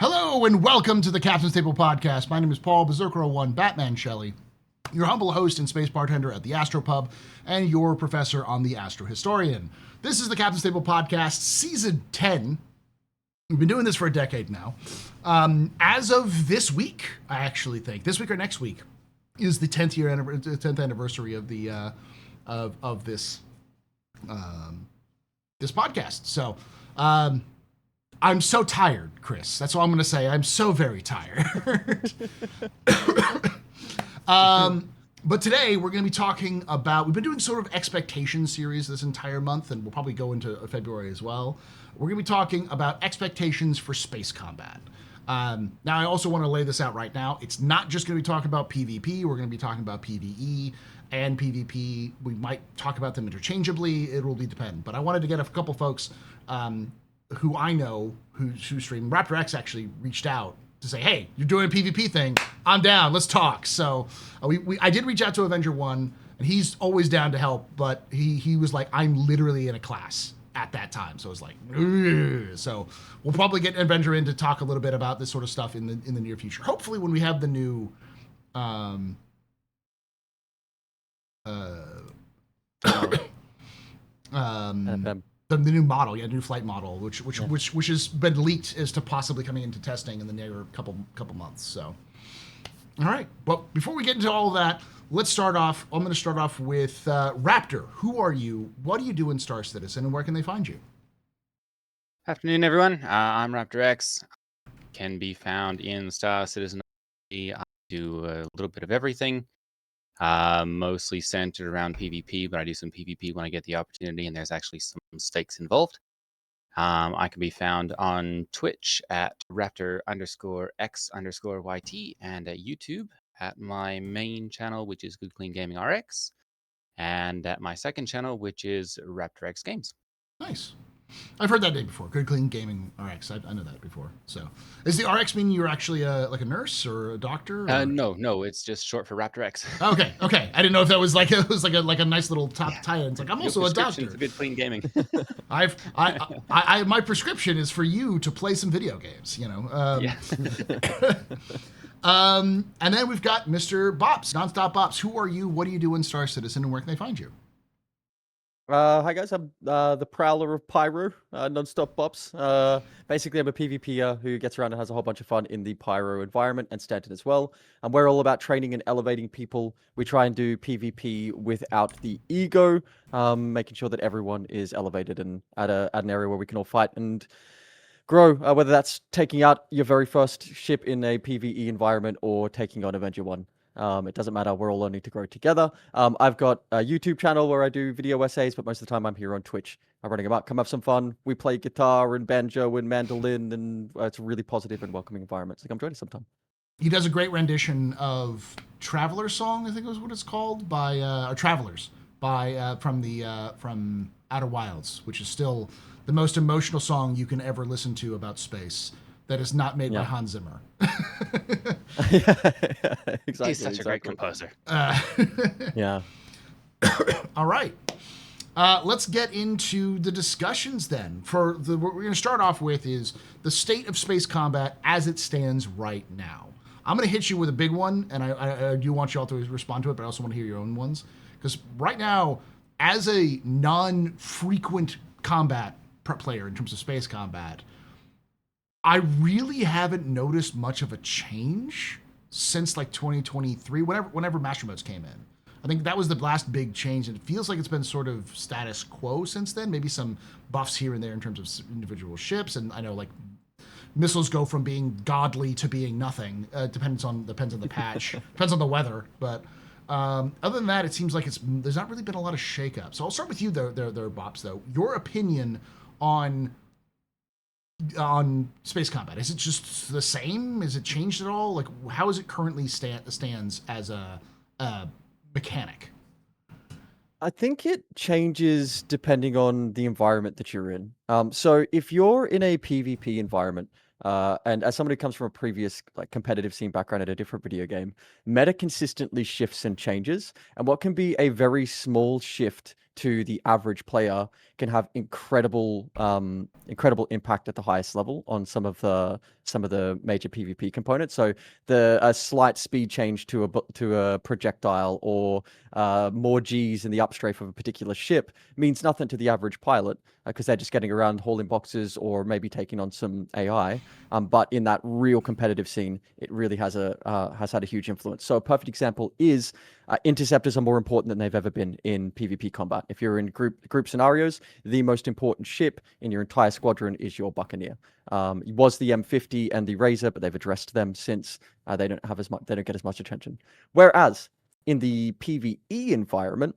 Hello and welcome to the Captain's Table Podcast. My name is Paul Berserker01 Batman Shelley, your humble host and space bartender at the Astropub, and your professor on the Astro Historian. This is the Captain's Table Podcast, Season 10. We've been doing this for a decade now. As of this week, I actually think, this week or next week, is the 10th anniversary of the of this this podcast. So, I'm so tired, Chris. That's all I'm going to say. I'm so very tired. But today we're going to be talking about, we've been doing sort of expectation series this entire month, and we'll probably go into February as well. We're going to be talking about expectations for space combat. Now, I also want to lay this out right now. It's not just going to be talking about PvP. We're going to be talking about PvE and PvP. We might talk about them interchangeably. It will depend. But I wanted to get a couple folks who I know who stream. Raptor X actually reached out to say, hey, you're doing a PvP thing. I'm down. Let's talk. So I did reach out to Avenger One, and he's always down to help, but he was like, I'm literally in a class at that time. So it was like, ugh. So we'll probably get Avenger in to talk a little bit about this sort of stuff in the near future. Hopefully when we have the new the new model, the new flight model, which has been leaked as to possibly coming into testing in the near couple months. So, all right. Well, before we get into all of that, let's start off. I'm going to start off with Raptor. Who are you? What do you do in Star Citizen, and where can they find you? Afternoon, everyone. I'm Raptor X. Can be found in Star Citizen. I do a little bit of everything. Mostly centered around PvP, but I do some PvP when I get the opportunity, and there's actually some stakes involved. I can be found on Twitch at Raptor_X_YT and at YouTube at my main channel, which is Good Clean Gaming RX, and at my second channel, which is Raptor X Games. Nice. I've heard that name before. Good Clean Gaming RX. I know that before. So, is the RX mean you're actually like a nurse or a doctor? Or? No, it's just short for Raptor X. Okay. I didn't know if that was like a nice little top tie-in. It's like I'm also a doctor. For Good Clean Gaming. My prescription is for you to play some video games. You know. Yeah. And then we've got Mr. Bops, Nonstop Bops. Who are you? What do you do in Star Citizen, and where can they find you? Hi guys, I'm the Prowler of Pyro, Nonstop Bops. Basically, I'm a PvPer who gets around and has a whole bunch of fun in the Pyro environment and Stanton as well. And we're all about training and elevating people. We try and do PvP without the ego, making sure that everyone is elevated and at an area where we can all fight and grow, whether that's taking out your very first ship in a PvE environment or taking on Avenger 1. It doesn't matter. We're all learning to grow together. I've got a YouTube channel where I do video essays, but most of the time I'm here on Twitch. I'm running about. Come have some fun. We play guitar and banjo and mandolin, and it's a really positive and welcoming environment. So come join us sometime. He does a great rendition of Traveler's Song, I think was what it's called, by Travelers by from Outer Wilds, which is still the most emotional song you can ever listen to about space. That is not made by Hans Zimmer. Exactly. He's such a great composer. Yeah. All right. Let's get into the discussions then. What we're going to start off with is the state of space combat as it stands right now. I'm going to hit you with a big one, and I do want you all to respond to it, but I also want to hear your own ones. Because right now, as a non-frequent combat player in terms of space combat, I really haven't noticed much of a change since like 2023, whenever Master Modes came in. I think that was the last big change, and it feels like it's been sort of status quo since then. Maybe some buffs here and there in terms of individual ships, and I know like missiles go from being godly to being nothing. Depends on the patch, depends on the weather. But other than that, it seems like there's not really been a lot of shakeup. So I'll start with you, there, Bops. Though your opinion on space combat, is it just the same? Is it changed at all? Like, how is it currently stands as a mechanic? I think it changes depending on the environment that you're in. So if you're in a PvP environment, and as somebody who comes from a previous like competitive scene background at a different video game, meta consistently shifts and changes. And what can be a very small shift to the average player can have incredible impact at the highest level on some of the major PvP components. So a slight speed change to a projectile or more Gs in the upstrafe of a particular ship means nothing to the average pilot because they're just getting around hauling boxes or maybe taking on some AI. But in that real competitive scene, it really has had a huge influence. So a perfect example is interceptors are more important than they've ever been in PvP combat. If you're in group scenarios, the most important ship in your entire squadron is your Buccaneer. It was the M50 and the Razor, but they've addressed them since they don't have as much. They don't get as much attention. Whereas in the PvE environment,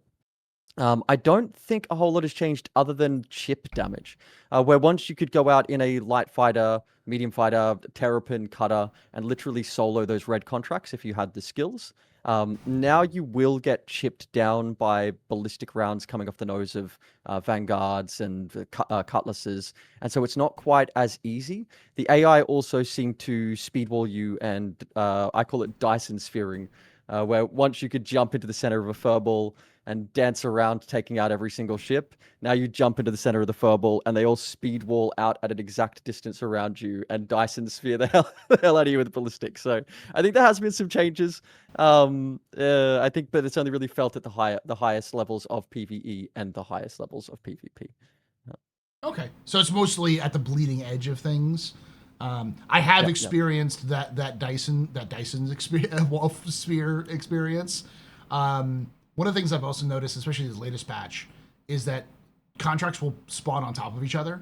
I don't think a whole lot has changed other than chip damage, where once you could go out in a light fighter, medium fighter, terrapin, cutter, and literally solo those red contracts if you had the skills. Now you will get chipped down by ballistic rounds coming off the nose of vanguards and cutlasses, and so it's not quite as easy. The AI also seem to speedwall you, and I call it Dyson sphering, where once you could jump into the center of a furball and dance around taking out every single ship. Now you jump into the center of the furball and they all speed wall out at an exact distance around you and Dyson sphere the hell out of you with ballistics. So I think there has been some changes. I think, but it's only really felt at the highest levels of PvE and the highest levels of PvP. Okay, so it's mostly at the bleeding edge of things. I have experienced that Dyson's experience, Wolf Sphere experience. One of the things I've also noticed, especially this latest patch, is that contracts will spawn on top of each other.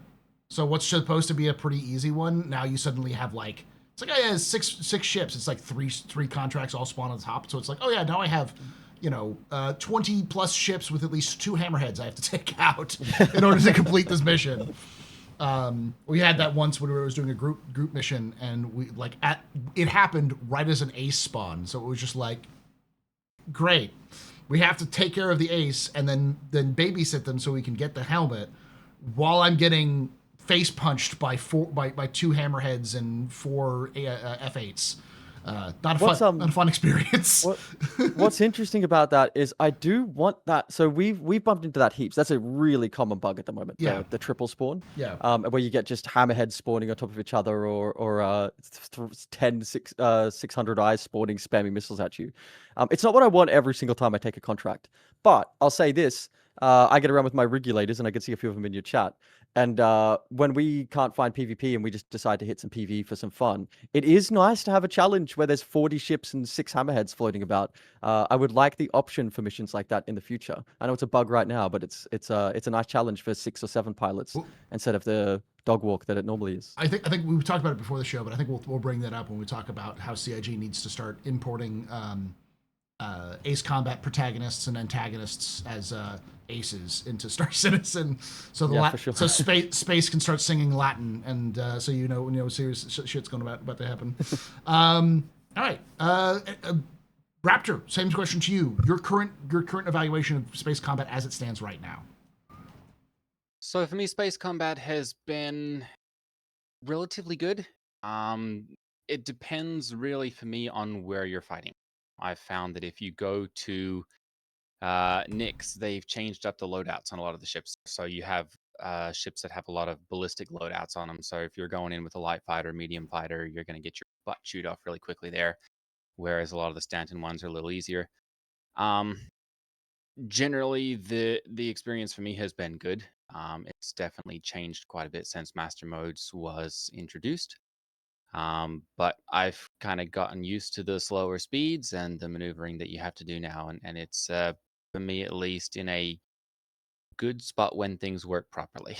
So what's supposed to be a pretty easy one, now you suddenly have like, it's like, oh yeah, six ships. It's like three contracts all spawn on top. So it's like, oh yeah, now I have, 20 plus ships with at least 2 hammerheads I have to take out in order to complete this mission. We had that once when we was doing a group mission, and we it happened right as an ace spawn. So it was just like, great. We have to take care of the ace and then babysit them so we can get the helmet while I'm getting face punched by 2 hammerheads and 4 F8s. Not a fun experience. What's interesting about that is I do want that. So we've bumped into that heaps. That's a really common bug at the moment. Yeah. The triple spawn. Yeah. Where you get just hammerheads spawning on top of each other, or 600 eyes spawning spamming missiles at you. It's not what I want every single time I take a contract. But I'll say this: I get around with my regulators, and I can see a few of them in your chat. And when we can't find PvP and we just decide to hit some PvE for some fun, it is nice to have a challenge where there's 40 ships and 6 hammerheads floating about. I would like the option for missions like that in the future. I know it's a bug right now, but it's a nice challenge for 6 or 7 pilots instead of the dog walk that it normally is. I think we've talked about it before the show, but I think we'll bring that up when we talk about how CIG needs to start importing Ace Combat protagonists and antagonists as aces into Star Citizen, so so space can start singing Latin, and so serious shit's going about to happen. All right, Raptor, same question to you. Your current evaluation of space combat as it stands right now. So for me, space combat has been relatively good. It depends really for me on where you're fighting. I've found that if you go to Nyx, they've changed up the loadouts on a lot of the ships. So you have ships that have a lot of ballistic loadouts on them. So if you're going in with a light fighter, medium fighter, you're going to get your butt chewed off really quickly there. Whereas a lot of the Stanton ones are a little easier. Generally, the experience for me has been good. It's definitely changed quite a bit since Master Modes was introduced. But I've kind of gotten used to the slower speeds and the maneuvering that you have to do now. And it's, for me at least, in a good spot when things work properly.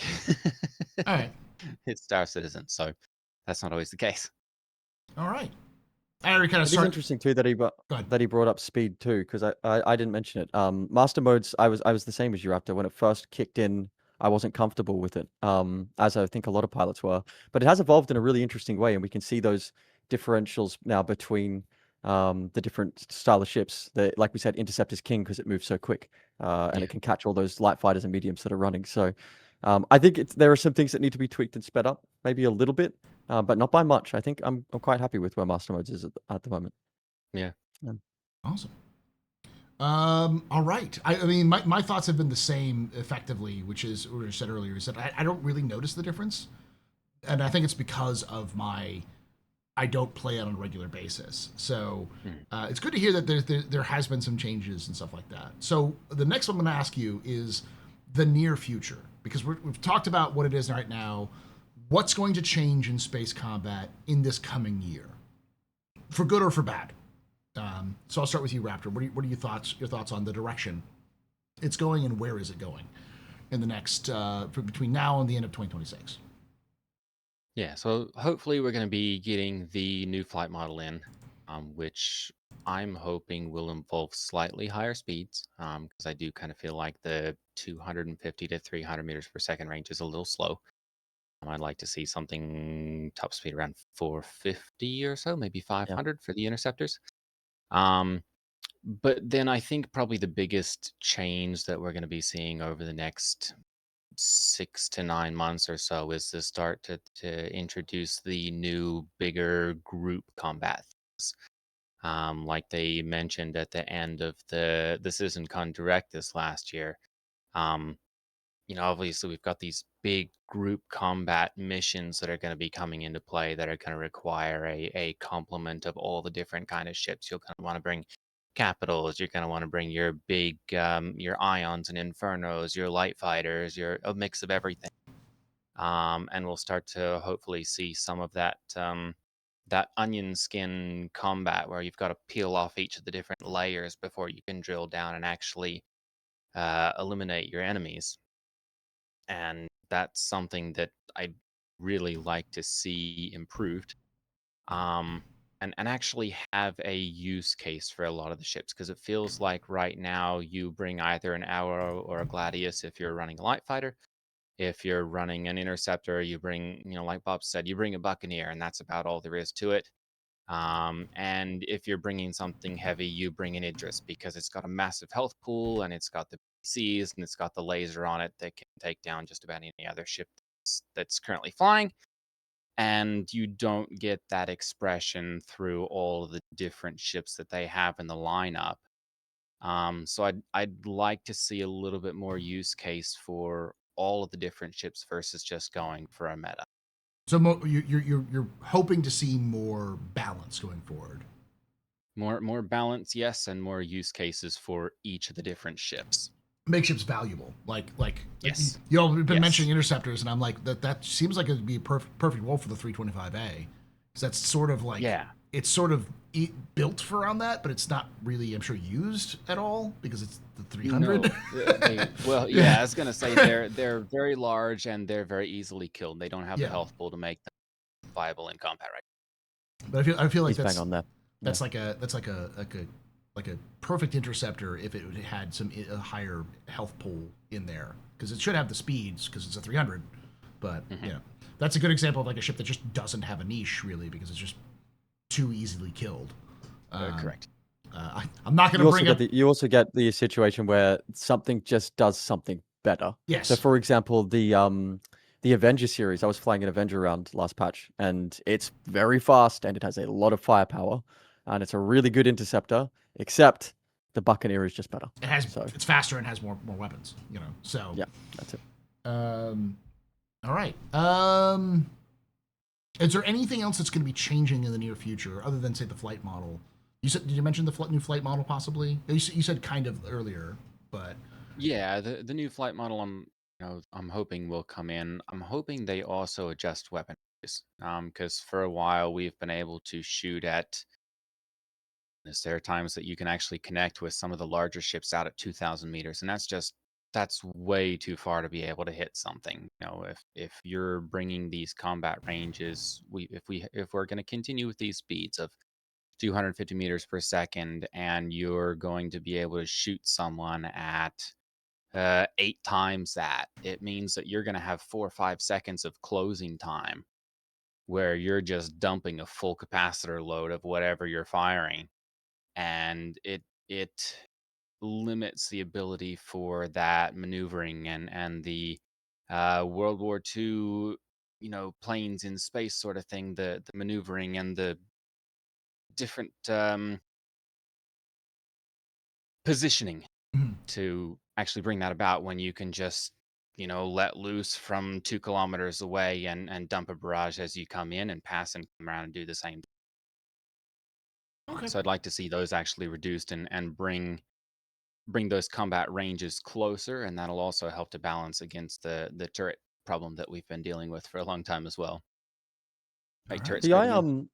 All right. It's Star Citizen, so that's not always the case. All right. I already kind of It's interesting too that he brought up speed too, because I didn't mention it. Master Modes, I was the same as you, Raptor. When it first kicked in, I wasn't comfortable with it, as I think a lot of pilots were. But it has evolved in a really interesting way, and we can see those differentials now between the different style of ships. Like we said, Interceptor's king because it moves so quick, and it can catch all those light fighters and mediums that are running. So I think there are some things that need to be tweaked and sped up, maybe a little bit, but not by much. I think I'm quite happy with where Master Modes is at the moment. Yeah. Awesome. All right. I mean, my thoughts have been the same effectively, which is what I said earlier, is that I don't really notice the difference. And I think it's because of I don't play it on a regular basis. So Hmm. it's good to hear that there has been some changes and stuff like that. So the next one I'm going to ask you is the near future, because we've talked about what it is right now. What's going to change in space combat in this coming year, for good or for bad? So I'll start with you, Raptor. What are your thoughts on the direction it's going and where is it going in the next between now and the end of 2026? Yeah, so hopefully we're going to be getting the new flight model in, which I'm hoping will involve slightly higher speeds, because I do kind of feel like the 250 to 300 meters per second range is a little slow. I'd like to see something top speed around 450 or so, maybe Yeah. 500 for the interceptors. Um, but then I think probably the biggest change that we're going to be seeing over the next 6 to 9 months or so is to start to introduce the new, bigger group combat things. Like they mentioned at the end of the CitizenCon Direct this last year. Um, obviously we've got these big group combat missions that are going to be coming into play that are going to require a complement of all the different kind of ships. You'll kind of want to bring capitals. You're going to want to bring your big, your ions and infernos, your light fighters, your a mix of everything. And we'll start to hopefully see some of that that onion skin combat where you've got to peel off each of the different layers before you can drill down and actually eliminate your enemies. And that's something that I'd really like to see improved. Um, and actually have a use case for a lot of the ships, because it feels like right now you bring either an arrow or a gladius if you're running a light fighter. If you're running an interceptor, you bring, like Bob said, you bring a buccaneer, and that's about all there is to it. And if you're bringing something heavy, you bring an Idris because it's got a massive health pool and it's got the PCs and it's got the laser on it that can take down just about any other ship that's currently flying. And you don't get that expression through all of the different ships that they have in the lineup. So I'd like to see a little bit more use case for all of the different ships versus just going for a meta. So you're hoping to see more balance going forward. More balance, yes, and more use cases for each of the different ships. Make ships valuable. Like Yes. you all have been Yes. mentioning interceptors, and I'm like that seems like it'd be a perfect role for the 325A, because that's sort of like Yeah. it's sort of built for around that, but it's not really, I'm sure, used at all because it's the 300. No. They well, yeah, I was gonna say they're very large and they're very easily killed. They don't have the Yeah, health pool to make them viable in combat, right? but I feel like He's bang on there. Yeah. that's like a perfect interceptor if it had a higher health pool in there, because it should have the speeds because it's a 300. But Hmm. that's a good example of like a ship that just doesn't have a niche really because it's just too easily killed. Um, Correct. I'm not going to bring up. You also get the situation where something just does something better. So Yes. for example, the Avenger series, I was flying an Avenger around last patch, and it's very fast and it has a lot of firepower, and it's a really good interceptor, except the Buccaneer is just better. So It's faster and has more weapons. So yeah, that's it. um, all right. Is there anything else that's going to be changing in the near future other than say the flight model? Did you mention the new flight model possibly? You said kind of earlier, but Yeah, the new flight model I'm hoping will come in. I'm hoping they also adjust weapon ranges. Because for a while we've been able to shoot at there are times that you can actually connect with some of the larger ships out at 2,000 meters, and that's way too far to be able to hit something. If you're bringing these combat ranges, if we're going to continue with these speeds of 250 meters per second, and you're going to be able to shoot someone at 8 times that, it means that you're going to have 4 or 5 seconds of closing time where you're just dumping a full capacitor load of whatever you're firing, and it limits the ability for that maneuvering and the World War II, planes in space sort of thing, the maneuvering and the different positioning Mhm. to actually bring that about when you can just, let loose from 2 kilometers away and dump a barrage as you come in and pass and come around and do the same. Okay. So I'd like to see those actually reduced and bring those combat ranges closer, and that'll also help to balance against the turret problem that we've been dealing with for a long time as well. All Like right. turret See, I spreading.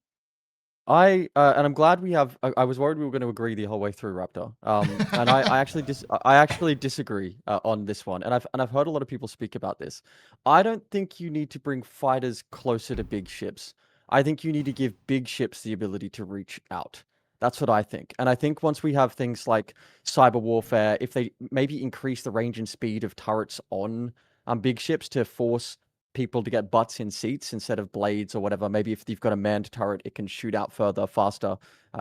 and I'm glad we have. I was worried we were going to agree the whole way through, Raptor. And I actually disagree on this one, and I've heard a lot of people speak about this. I don't think you need to bring fighters closer to big ships. I think you need to give big ships the ability to reach out. That's what I think, and I think once we have things like cyber warfare, if they maybe increase the range and speed of turrets on big ships to force people to get butts in seats instead of blades or whatever. Maybe if you've got a manned turret, it can shoot out further, faster,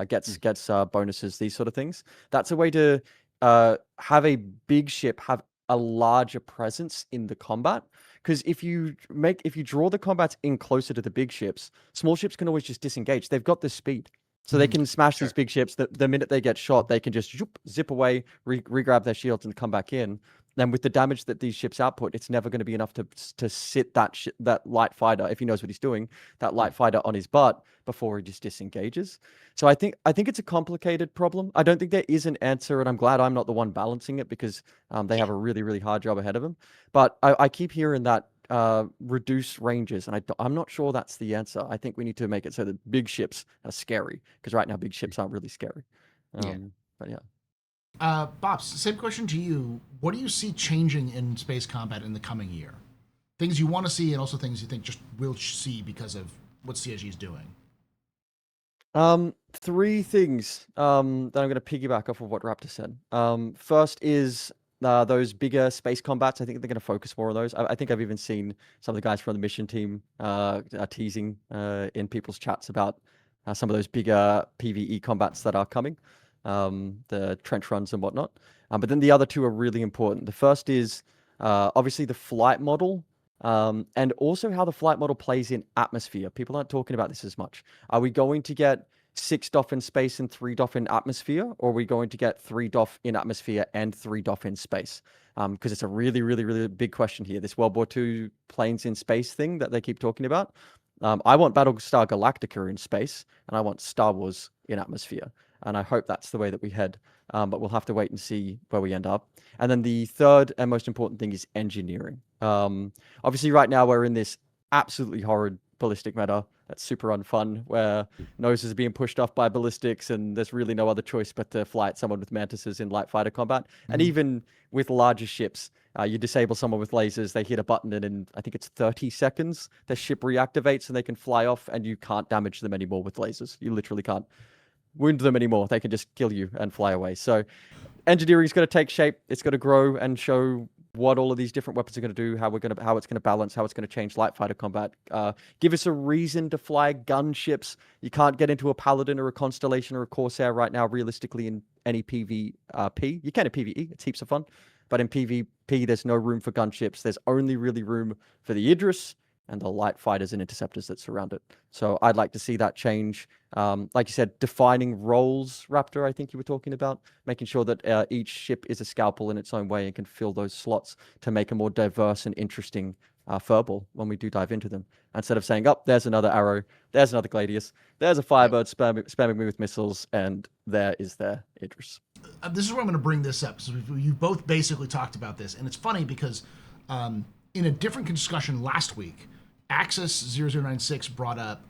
gets bonuses, these sort of things. That's a way to have a big ship have a larger presence in the combat. Because if you draw the combats in closer to the big ships, small ships can always just disengage. They've got the speed. So they can smash these Sure. big ships. The minute they get shot, they can just zip away, re-grab their shields, and come back in. Then with the damage that these ships output, it's never going to be enough to sit that light fighter, if he knows what he's doing, that light fighter on his butt before he just disengages. So I think it's a complicated problem. I don't think there is an answer, and I'm glad I'm not the one balancing it because they have a really, really hard job ahead of them. But I keep hearing that reduce ranges, and I'm not sure that's the answer. I think we need to make it so that big ships are scary, because right now big ships aren't really scary. Yeah. But yeah. Bobs, same question to you. What do you see changing in space combat in the coming year? Things you want to see, and also things you think just will see because of what CSG is doing. Three things that I'm going to piggyback off of what Raptor said. First is those bigger space combats. I think they're going to focus more on those. I think I've even seen some of the guys from the mission team teasing in people's chats about some of those bigger PvE combats that are coming, the trench runs and whatnot. But then the other two are really important. The first is obviously the flight model. And also how the flight model plays in atmosphere. People aren't talking about this as much. Are we going to get 6 DOF in space and 3 DOF in atmosphere, or are we going to get 3 DOF in atmosphere and 3 DOF in space? Because it's a really, really, really big question here. This World War II planes in space thing that they keep talking about. I want Battlestar Galactica in space, and I want Star Wars in atmosphere. And I hope that's the way that we head. But we'll have to wait and see where we end up. And then the third and most important thing is engineering. Obviously, right now we're in this absolutely horrid ballistic meta that's super unfun, where noses are being pushed off by ballistics, and there's really no other choice but to fly at someone with mantises in light fighter combat. And even with larger ships, you disable someone with lasers, they hit a button, and in I think it's 30 seconds, their ship reactivates and they can fly off, and you can't damage them anymore with lasers. You literally can't wound them anymore. They can just kill you and fly away. So engineering's going to take shape. It's going to grow and show what all of these different weapons are going to do, how it's going to balance, how it's going to change light fighter combat. Give us a reason to fly gunships. You can't get into a Paladin or a Constellation or a Corsair right now, realistically, in any PvP. You can in PvE. It's heaps of fun. But in PvP, there's no room for gunships. There's only really room for the Idris and the light fighters and interceptors that surround it. So I'd like to see that change. Like you said, defining roles, Raptor, I think you were talking about, making sure that each ship is a scalpel in its own way and can fill those slots to make a more diverse and interesting furball when we do dive into them. Instead of saying, oh, there's another arrow, there's another Gladius, there's a Firebird spamming me with missiles, and there is their Idris. This is where I'm going to bring this up. So you both basically talked about this, and it's funny because in a different discussion last week, Axis 0096 brought up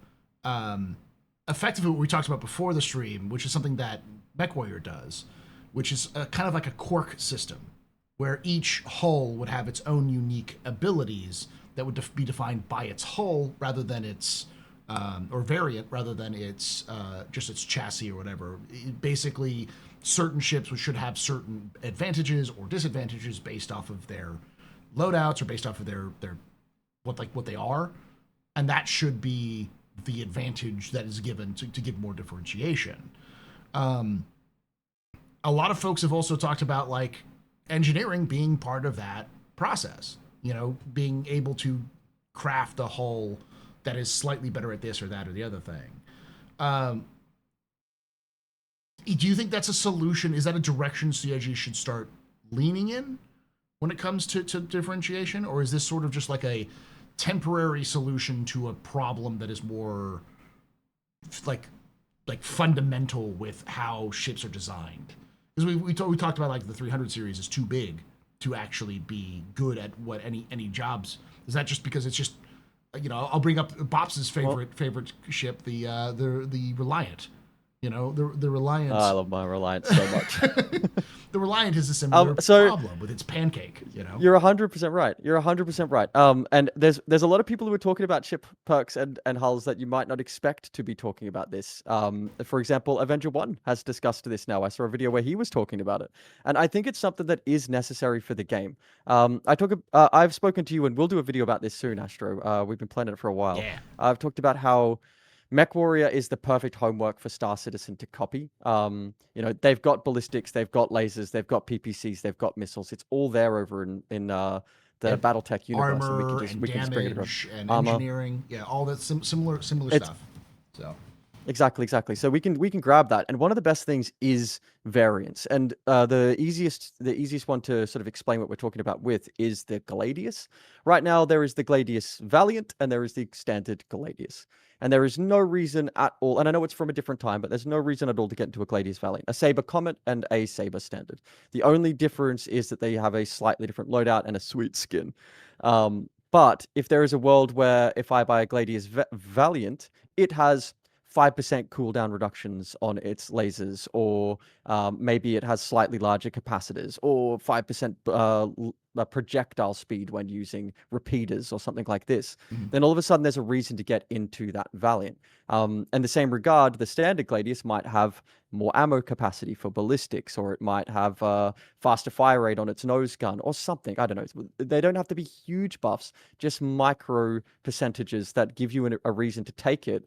effectively what we talked about before the stream, which is something that MechWarrior does, which is kind of like a quirk system, where each hull would have its own unique abilities that would be defined by its hull rather than its or variant rather than its just its chassis or whatever. Basically, certain ships should have certain advantages or disadvantages based off of their loadouts or based off of their what they are, and that should be the advantage that is given to give more differentiation. A lot of folks have also talked about like engineering being part of that process. You know, being able to craft a hull that is slightly better at this or that or the other thing. Do you think that's a solution? Is that a direction CIG should start leaning in when it comes to differentiation, or is this sort of just like a temporary solution to a problem that is more like fundamental with how ships are designed? Because we talked about like the 300 series is too big to actually be good at what any jobs. Is that just because it's just I'll bring up Bops's favorite ship, the Reliant. The Reliant. I love my Reliance so much. The Reliant is a similar problem with its pancake. You're 100% right. You're 100% right. And there's a lot of people who are talking about ship perks and hulls that you might not expect to be talking about this. For example, Avenger 1 has discussed this now. I saw a video where he was talking about it, and I think it's something that is necessary for the game. I've spoken to you, and we'll do a video about this soon, Astro. We've been planning it for a while. Yeah. I've talked about how Mech Warrior is the perfect homework for Star Citizen to copy. They've got ballistics, they've got lasers, they've got PPCs, they've got missiles. It's all there over in the BattleTech universe, armor we can just bring it damage and armor. engineering. Yeah, all that similar stuff. So Exactly. So we can grab that, and one of the best things is variance. And the easiest one to sort of explain what we're talking about with is the Gladius. Right now, there is the Gladius Valiant, and there is the standard Gladius. And there is no reason at all, and I know it's from a different time, but there's no reason at all to get into a Gladius Valiant, a Saber Comet, and a Saber Standard. The only difference is that they have a slightly different loadout and a sweet skin. But if there is a world where if I buy a Gladius Valiant, it has 5% cooldown reductions on its lasers, or maybe it has slightly larger capacitors, or 5% projectile speed when using repeaters or something like this, then all of a sudden there's a reason to get into that Valiant. In the same regard, the standard Gladius might have more ammo capacity for ballistics, or it might have faster fire rate on its nose gun or something. I don't know. They don't have to be huge buffs, just micro percentages that give you a reason to take it,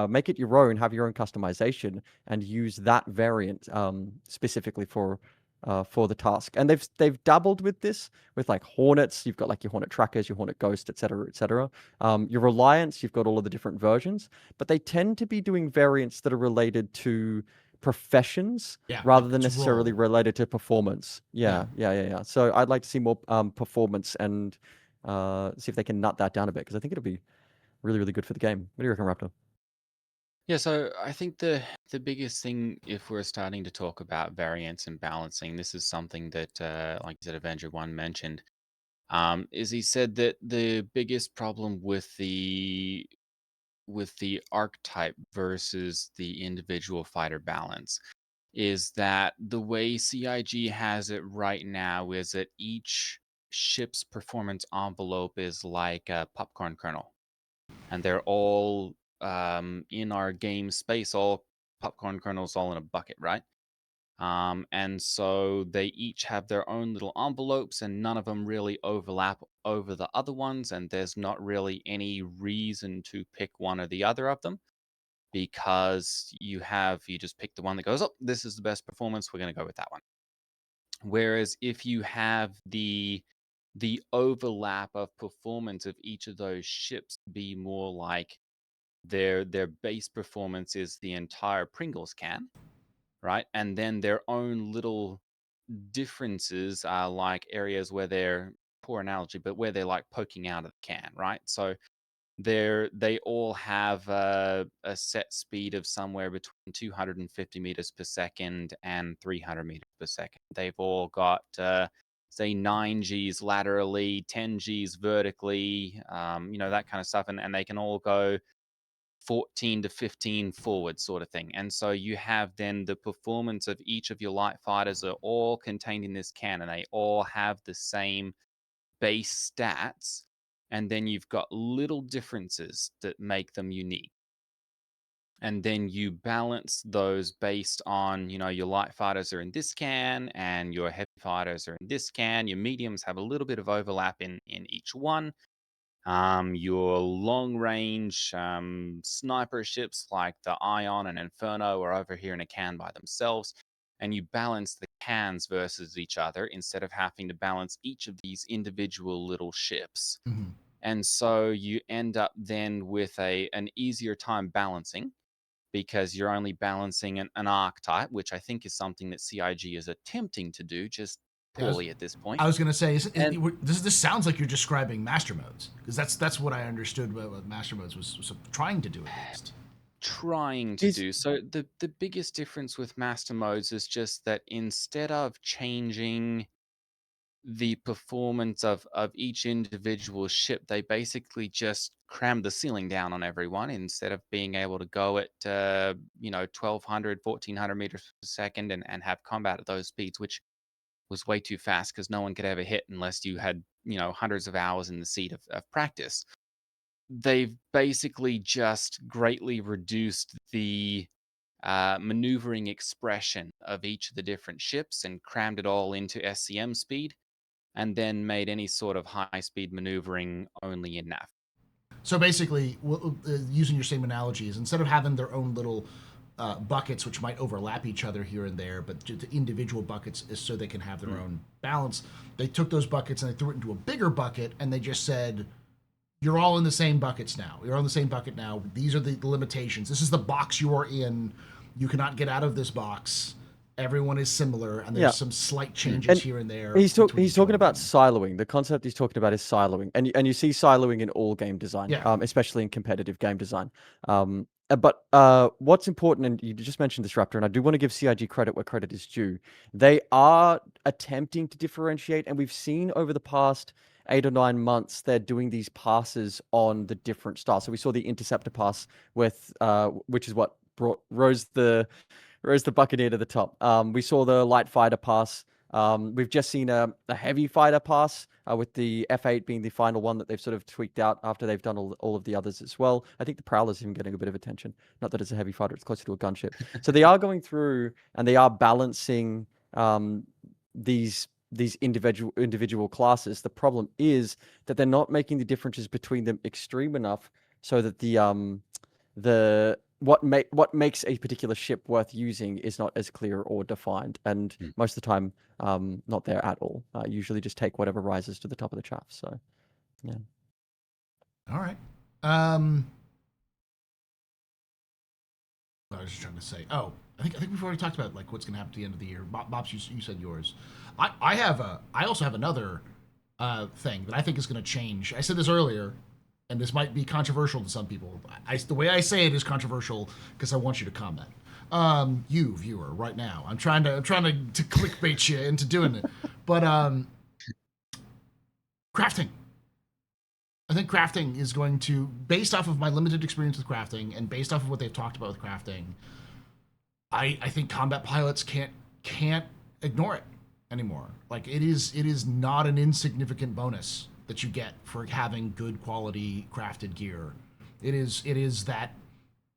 make it your own, have your own customization, and use that variant specifically for the task. And they've dabbled with this with like Hornets. You've got like your Hornet Trackers, your Hornet Ghost, etc., etc. Your Reliance, you've got all of the different versions, but they tend to be doing variants that are related to professions rather than necessarily related to performance. Yeah. So I'd like to see more performance and see if they can nut that down a bit, because I think it'll be really, really good for the game. What do you reckon, Raptor? Yeah, so I think the biggest thing, if we're starting to talk about variance and balancing, this is something that, like you said, Avenger One mentioned, is he said that the biggest problem with the archetype versus the individual fighter balance is that the way CIG has it right now is that each ship's performance envelope is like a popcorn kernel, and they're all in our game space, all popcorn kernels all in a bucket, right? And so they each have their own little envelopes, and none of them really overlap over the other ones, and there's not really any reason to pick one or the other of them, because you just pick the one that goes, oh, this is the best performance, we're going to go with that one. Whereas if you have the overlap of performance of each of those ships be more like their base performance is the entire Pringles can, right? And then their own little differences are like areas where they're, poor analogy, but where they're like poking out of the can, right? So they all have a set speed of somewhere between 250 meters per second and 300 meters per second. They've all got say 9 Gs laterally, 10 Gs vertically, that kind of stuff, and they can all go 14 to 15 forward, sort of thing. And so you have then the performance of each of your light fighters are all contained in this can, and they all have the same base stats. And then you've got little differences that make them unique. And then you balance those based on, your light fighters are in this can and your heavy fighters are in this can. Your mediums have a little bit of overlap in each one. Your long range sniper ships like the Ion and Inferno are over here in a can by themselves. And you balance the cans versus each other instead of having to balance each of these individual little ships. And so you end up then with an easier time balancing, because you're only balancing an archetype, which I think is something that CIG is attempting to do, just poorly at this point. I was going to say, And- this sounds like you're describing master modes, because that's what I understood what master modes was trying to do at least. Trying to do so. The biggest difference with master modes is just that instead of changing the performance of each individual ship, they basically just crammed the ceiling down on everyone instead of being able to go at 1200 1400 meters per second and have combat at those speeds, which was way too fast because no one could ever hit unless you had hundreds of hours in the seat of practice. They've basically just greatly reduced the maneuvering expression of each of the different ships and crammed it all into SCM speed, and then made any sort of high-speed maneuvering only in nav. So basically, using your same analogies, instead of having their own little buckets, which might overlap each other here and there, but the individual buckets is so they can have their own balance, they took those buckets and they threw it into a bigger bucket, and they just said, you're all in the same buckets now. You're on the same bucket now. These are the limitations. This is the box you are in. You cannot get out of this box. Everyone is similar, and there's some slight changes here and there. He's talking about siloing. The concept he's talking about is siloing, and you see siloing in all game design, especially in competitive game design. But what's important, and you just mentioned this, Raptor, and I do want to give CIG credit where credit is due. They are attempting to differentiate, and we've seen over the past 8 or 9 months they're doing these passes on the different styles. So we saw the Interceptor pass with, which is what rose the Buccaneer to the top. We saw the Light Fighter pass. We've just seen a Heavy Fighter pass with the F8 being the final one that they've sort of tweaked out after they've done all of the others as well. I think the Prowler's even getting a bit of attention. Not that it's a Heavy Fighter, it's closer to a gunship. So they are going through and they are balancing these individual classes. The problem is that they're not making the differences between them extreme enough so that what makes a particular ship worth using is not as clear or defined, and most of the time not there at all. Usually just take whatever rises to the top of the chaff. So yeah. All right. I was just trying to say, I think we've already talked about like what's going to happen at the end of the year. Bob's, you said yours. I also have another thing that I think is going to change. I said this earlier, and this might be controversial to some people. The way I say it is controversial because I want you to comment. You viewer, right now, I'm trying to clickbait you into doing it, but crafting. I think crafting is going to, based off of my limited experience with crafting and based off of what they've talked about with crafting, I think combat pilots can't ignore it anymore. Like it is not an insignificant bonus that you get for having good quality crafted gear. It is that,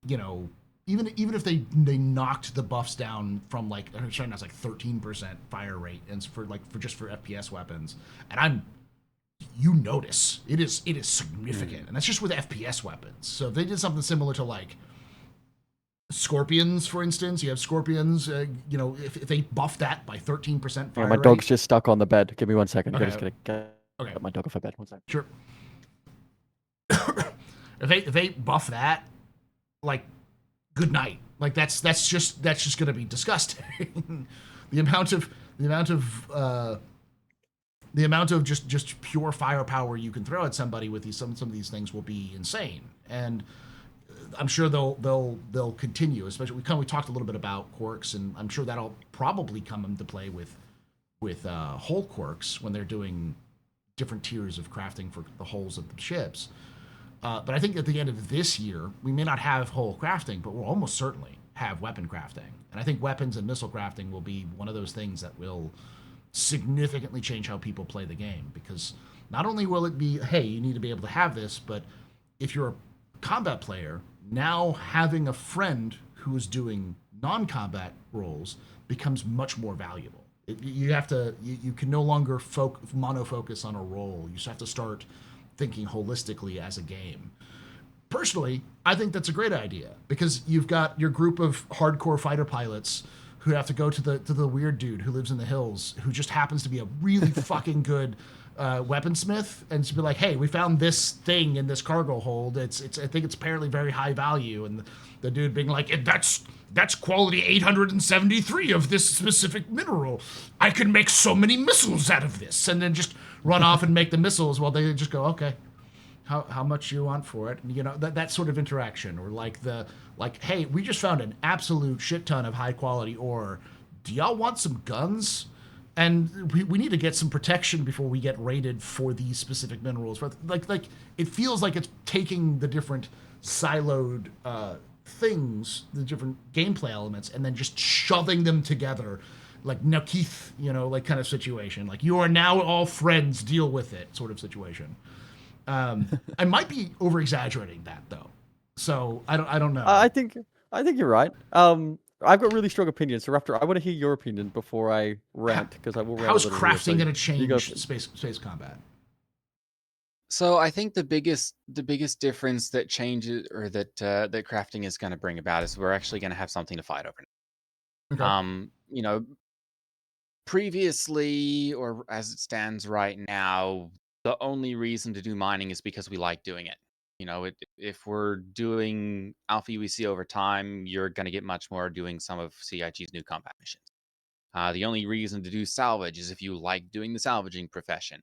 even if they knocked the buffs down from like, I'm sure that's like 13% fire rate and for FPS weapons, and you notice it is significant, and that's just with FPS weapons. So if they did something similar to like Scorpions, for instance, you have Scorpions, if they buff that by 13% fire my rate. dog's just stuck on the bed. Give me 1 second. Okay. I'm just gonna get my dog off the bed. 1 second. Sure. if they buff that, like, good night. Like that's just gonna be disgusting. the amount of just pure firepower you can throw at somebody with some of these things will be insane, and I'm sure they'll continue. Especially we talked a little bit about quirks, and I'm sure that'll probably come into play with hull quirks when they're doing different tiers of crafting for the hulls of the ships. But I think at the end of this year, we may not have hull crafting, but we'll almost certainly have weapon crafting. And I think weapons and missile crafting will be one of those things that will significantly change how people play the game. Because not only will it be, hey, you need to be able to have this, but if you're a combat player, now having a friend who is doing non-combat roles becomes much more valuable. You can no longer monofocus on a role. You just have to start thinking holistically as a game. Personally, I think that's a great idea because you've got your group of hardcore fighter pilots who have to go to the weird dude who lives in the hills who just happens to be a really fucking good weaponsmith and to be like, hey, we found this thing in this cargo hold. It's I think it's apparently very high value, and the dude being like, that's quality 873 of this specific mineral. I can make so many missiles out of this, and then just run off and make the missiles while they just go, okay, how much you want for it? And, that sort of interaction, or hey, we just found an absolute shit ton of high quality ore. Do y'all want some guns? And we need to get some protection before we get raided for these specific minerals. Like it feels like it's taking the different siloed things, the different gameplay elements, and then just shoving them together, like now Keith, like kind of situation. Like, you are now all friends, deal with it, sort of situation. I might be over exaggerating that though, so I don't know. I think you're right. I've got really strong opinions. So Raptor, I want to hear your opinion before I rant, because I will rant. How's a little bit, crafting going to change go. space combat? So I think the biggest difference that changes, or that that crafting is going to bring about, is we're actually going to have something to fight over. Okay. Previously, or as it stands right now, the only reason to do mining is because we like doing it. If we're doing Alpha UEC over time, you're going to get much more doing some of CIG's new combat missions. The only reason to do salvage is if you like doing the salvaging profession.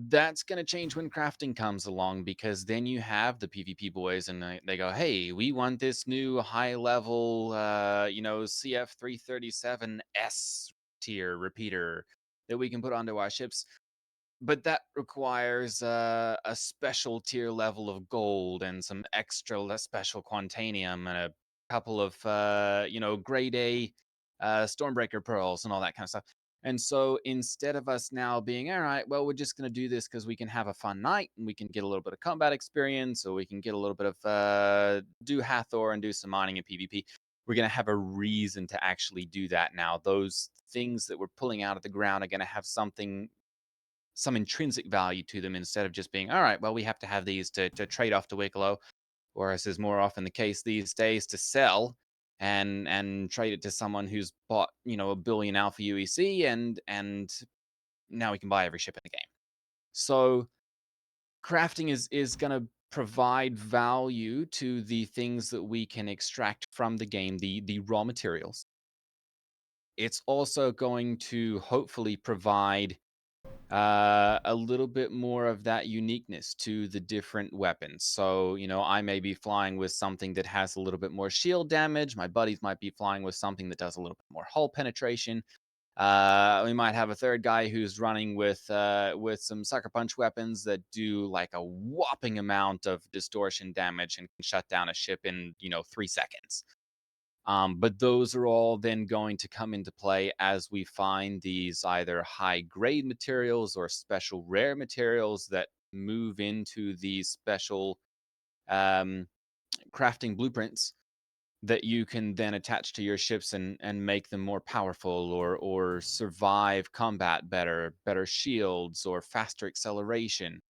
That's going to change when crafting comes along, because then you have the PvP boys and they go, hey, we want this new high level, CF337S tier repeater that we can put onto our ships. But that requires a special tier level of gold and some extra special quantanium and a couple of, grade A Stormbreaker pearls and all that kind of stuff. And so instead of us now being, all right, well, we're just going to do this because we can have a fun night and we can get a little bit of combat experience, or we can get a little bit of do Hathor and do some mining and PvP. We're going to have a reason to actually do that now. Those things that we're pulling out of the ground are going to have some intrinsic value to them, instead of just being, all right, well, we have to have these to trade off to Wicklow, or as is more often the case these days, to sell and trade it to someone who's bought, 1 billion Alpha UEC, and now we can buy every ship in the game. So crafting is going to provide value to the things that we can extract from the game, the raw materials. It's also going to hopefully provide a little bit more of that uniqueness to the different weapons. So, I may be flying with something that has a little bit more shield damage. My buddies might be flying with something that does a little bit more hull penetration. We might have a third guy who's running with some sucker punch weapons that do like a whopping amount of distortion damage and can shut down a ship in 3 seconds. But those are all then going to come into play as we find these either high-grade materials or special rare materials that move into these special crafting blueprints that you can then attach to your ships and make them more powerful, or survive combat better shields, or faster acceleration.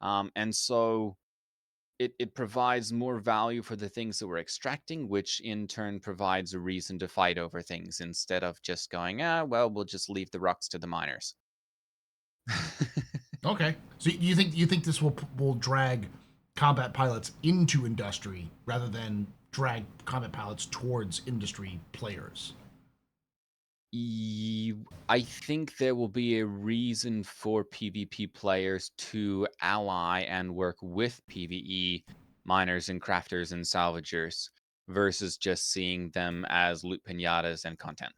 And so it provides more value for the things that we're extracting, which in turn provides a reason to fight over things, instead of just going, well, we'll just leave the rocks to the miners. Okay. So you think this will drag combat pilots into industry rather than drag combat pilots towards industry players? I think there will be a reason for PvP players to ally and work with PvE miners and crafters and salvagers, versus just seeing them as loot pinatas and content.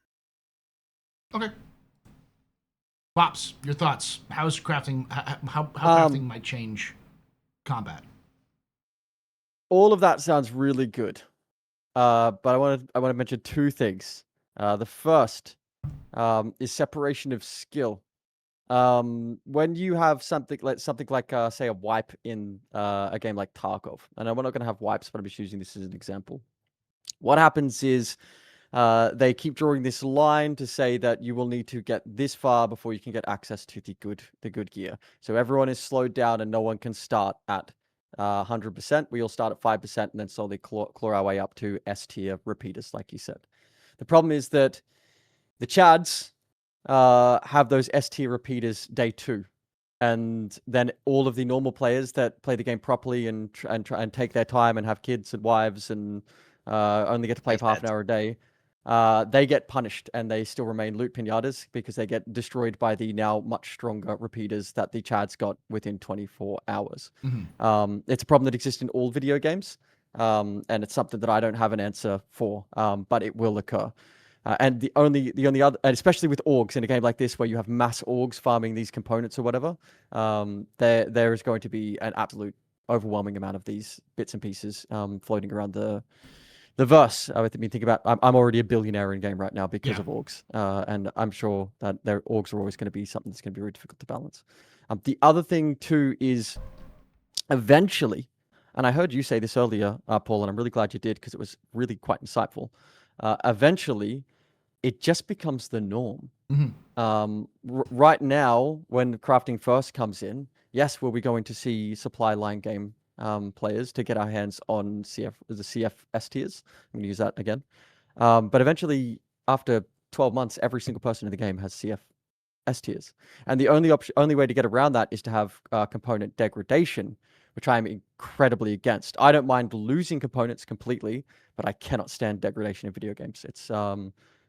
Okay. Pops, your thoughts? How's crafting? How crafting might change combat? All of that sounds really good, but I want to mention two things. The first is separation of skill. When you have something like say a wipe in a game like Tarkov, and we're not going to have wipes, but I'm just using this as an example. What happens is they keep drawing this line to say that you will need to get this far before you can get access to the good gear. So everyone is slowed down, and no one can start at 100%. We all start at 5%, and then slowly claw our way up to S tier repeaters, like you said. The problem is that the Chads have those S tier repeaters day 2. and then all of the normal players that play the game properly and try and take their time and have kids and wives and only get to play for half an hour a day, they get punished and they still remain loot pinatas because they get destroyed by the now much stronger repeaters that the Chads got within 24 hours. It's a problem that exists in all video games, and it's something that I don't have an answer for, but it will occur. And the only other, and especially with orgs in a game like this where you have mass orgs farming these components or whatever, there is going to be an absolute overwhelming amount of these bits and pieces floating around the verse. I mean, think about, I'm already a billionaire in game right now because of orgs, and I'm sure that their orgs are always going to be something that's going to be really difficult to balance. The other thing too is eventually, and I heard you say this earlier, Paul, and I'm really glad you did because it was really quite insightful. Eventually, it just becomes the norm. Right now, when crafting first comes in, yes, we'll be going to see supply line game players to get our hands on the CF S tiers. I'm going to use that again. But eventually, after 12 months, every single person in the game has CF S tiers. And the only way to get around that is to have component degradation, which I am incredibly against. I don't mind losing components completely, but I cannot stand degradation in video games. It's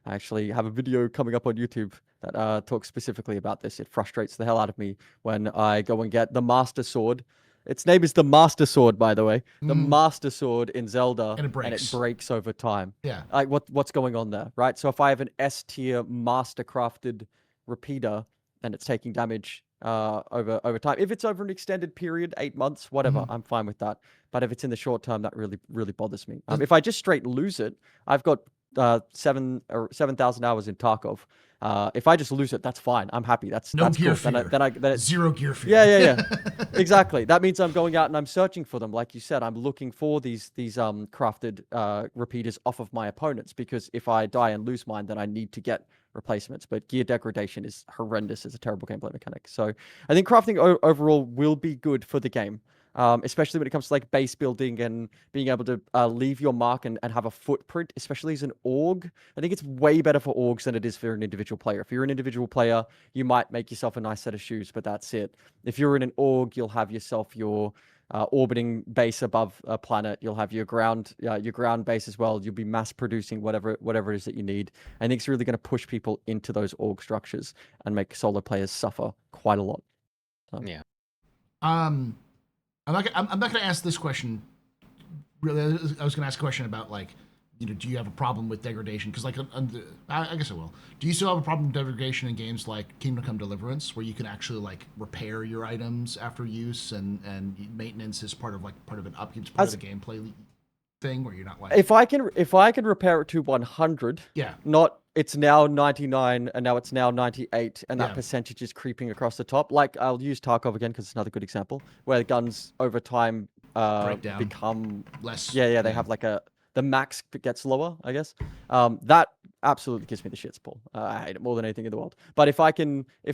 I actually have a video coming up on YouTube that talks specifically about this. It frustrates the hell out of me when I go and get the Master Sword. Its name is the Master Sword, by the way. The Master Sword in Zelda, And it breaks over time. Yeah. Like what's going on there, right? So if I have an S tier master crafted repeater, then it's taking damage over time. If it's over an extended period, 8 months, whatever, I'm fine with that. But if it's in the short term, that really bothers me. If I just straight lose it, I've got 7,000 hours in Tarkov. If I just lose it, that's fine. I'm happy. That's gear cool. fear. Then Zero gear fear. Yeah. Exactly. That means I'm going out and I'm searching for them. Like you said, I'm looking for these crafted repeaters off of my opponents, because if I die and lose mine, then I need to get replacements. But gear degradation is horrendous. It's a terrible gameplay mechanic. So I think crafting overall will be good for the game. Especially when it comes to like base building and being able to leave your mark and have a footprint, especially as an org. I think it's way better for orgs than it is for an individual player. If you're an individual player, you might make yourself a nice set of shoes, but that's it. If you're in an org, you'll have yourself your orbiting base above a planet. You'll have your ground base as well. You'll be mass producing whatever it is that you need. I think it's really going to push people into those org structures and make solo players suffer quite a lot. So. Yeah. I'm not going to ask this question. Really, I was going to ask a question about, like, do you have a problem with degradation? Because, like, I guess I will. Do you still have a problem with degradation in games like Kingdom Come Deliverance, where you can actually like repair your items after use and maintenance is part of an upkeep, it's part of the gameplay thing, where you're not like, if I can repair it to 100, not it's now 99 and now it's now 98 and that percentage is creeping across the top. Like, I'll use Tarkov again because it's another good example where the guns over time become less. They have like the max gets lower, I guess. That absolutely gives me the shits, Paul. I hate it more than anything in the world. But if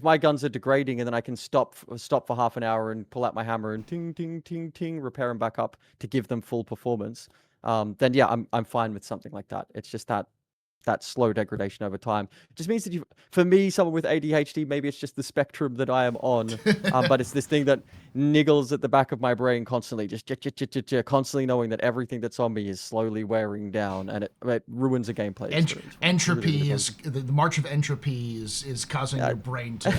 my guns are degrading and then I can stop for half an hour and pull out my hammer and ting ting ting ting repair them back up to give them full performance, then yeah, I'm fine with something like that. It's just that slow degradation over time. It just means that for me, someone with ADHD, maybe it's just the spectrum that I am on, but it's this thing that niggles at the back of my brain constantly, just constantly knowing that everything that's on me is slowly wearing down, and it ruins a gameplay experience. Entropy is the march of entropy is causing your brain to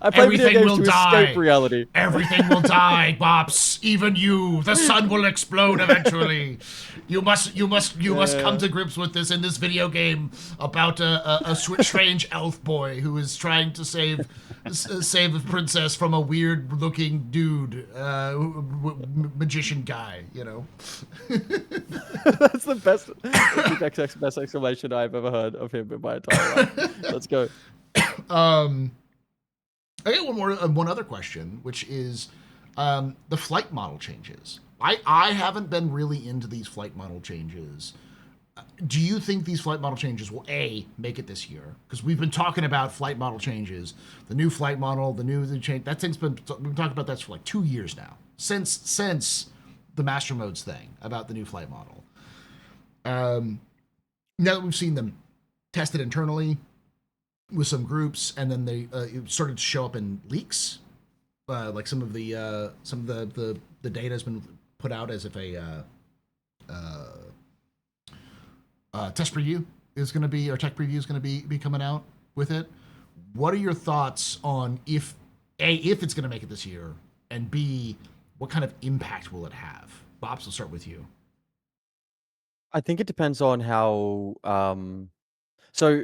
I play everything video games will to die. escape reality. Everything will die, Bops. Even you. The sun will explode eventually. You must come to grips with this in this video game about a strange elf boy who is trying to save a princess from a weird looking dude, magician guy. That's the best exclamation I've ever heard of him in my entire life. Let's go. I got one other question, which is the flight model changes. I haven't been really into these flight model changes. Do you think these flight model changes will make it this year? Because we've been talking about flight model changes, the new flight model, the change. We've been talking about that for like 2 years now, since the Master Modes thing about the new flight model. Now that we've seen them tested internally with some groups, and then they started to show up in leaks like some of the data has been put out as if uh, test preview is going to be, or tech preview is going to be coming out with it. What are your thoughts on if it's going to make it this year, and B, what kind of impact will it have? Bobs, we'll start with you. I think it depends on how. So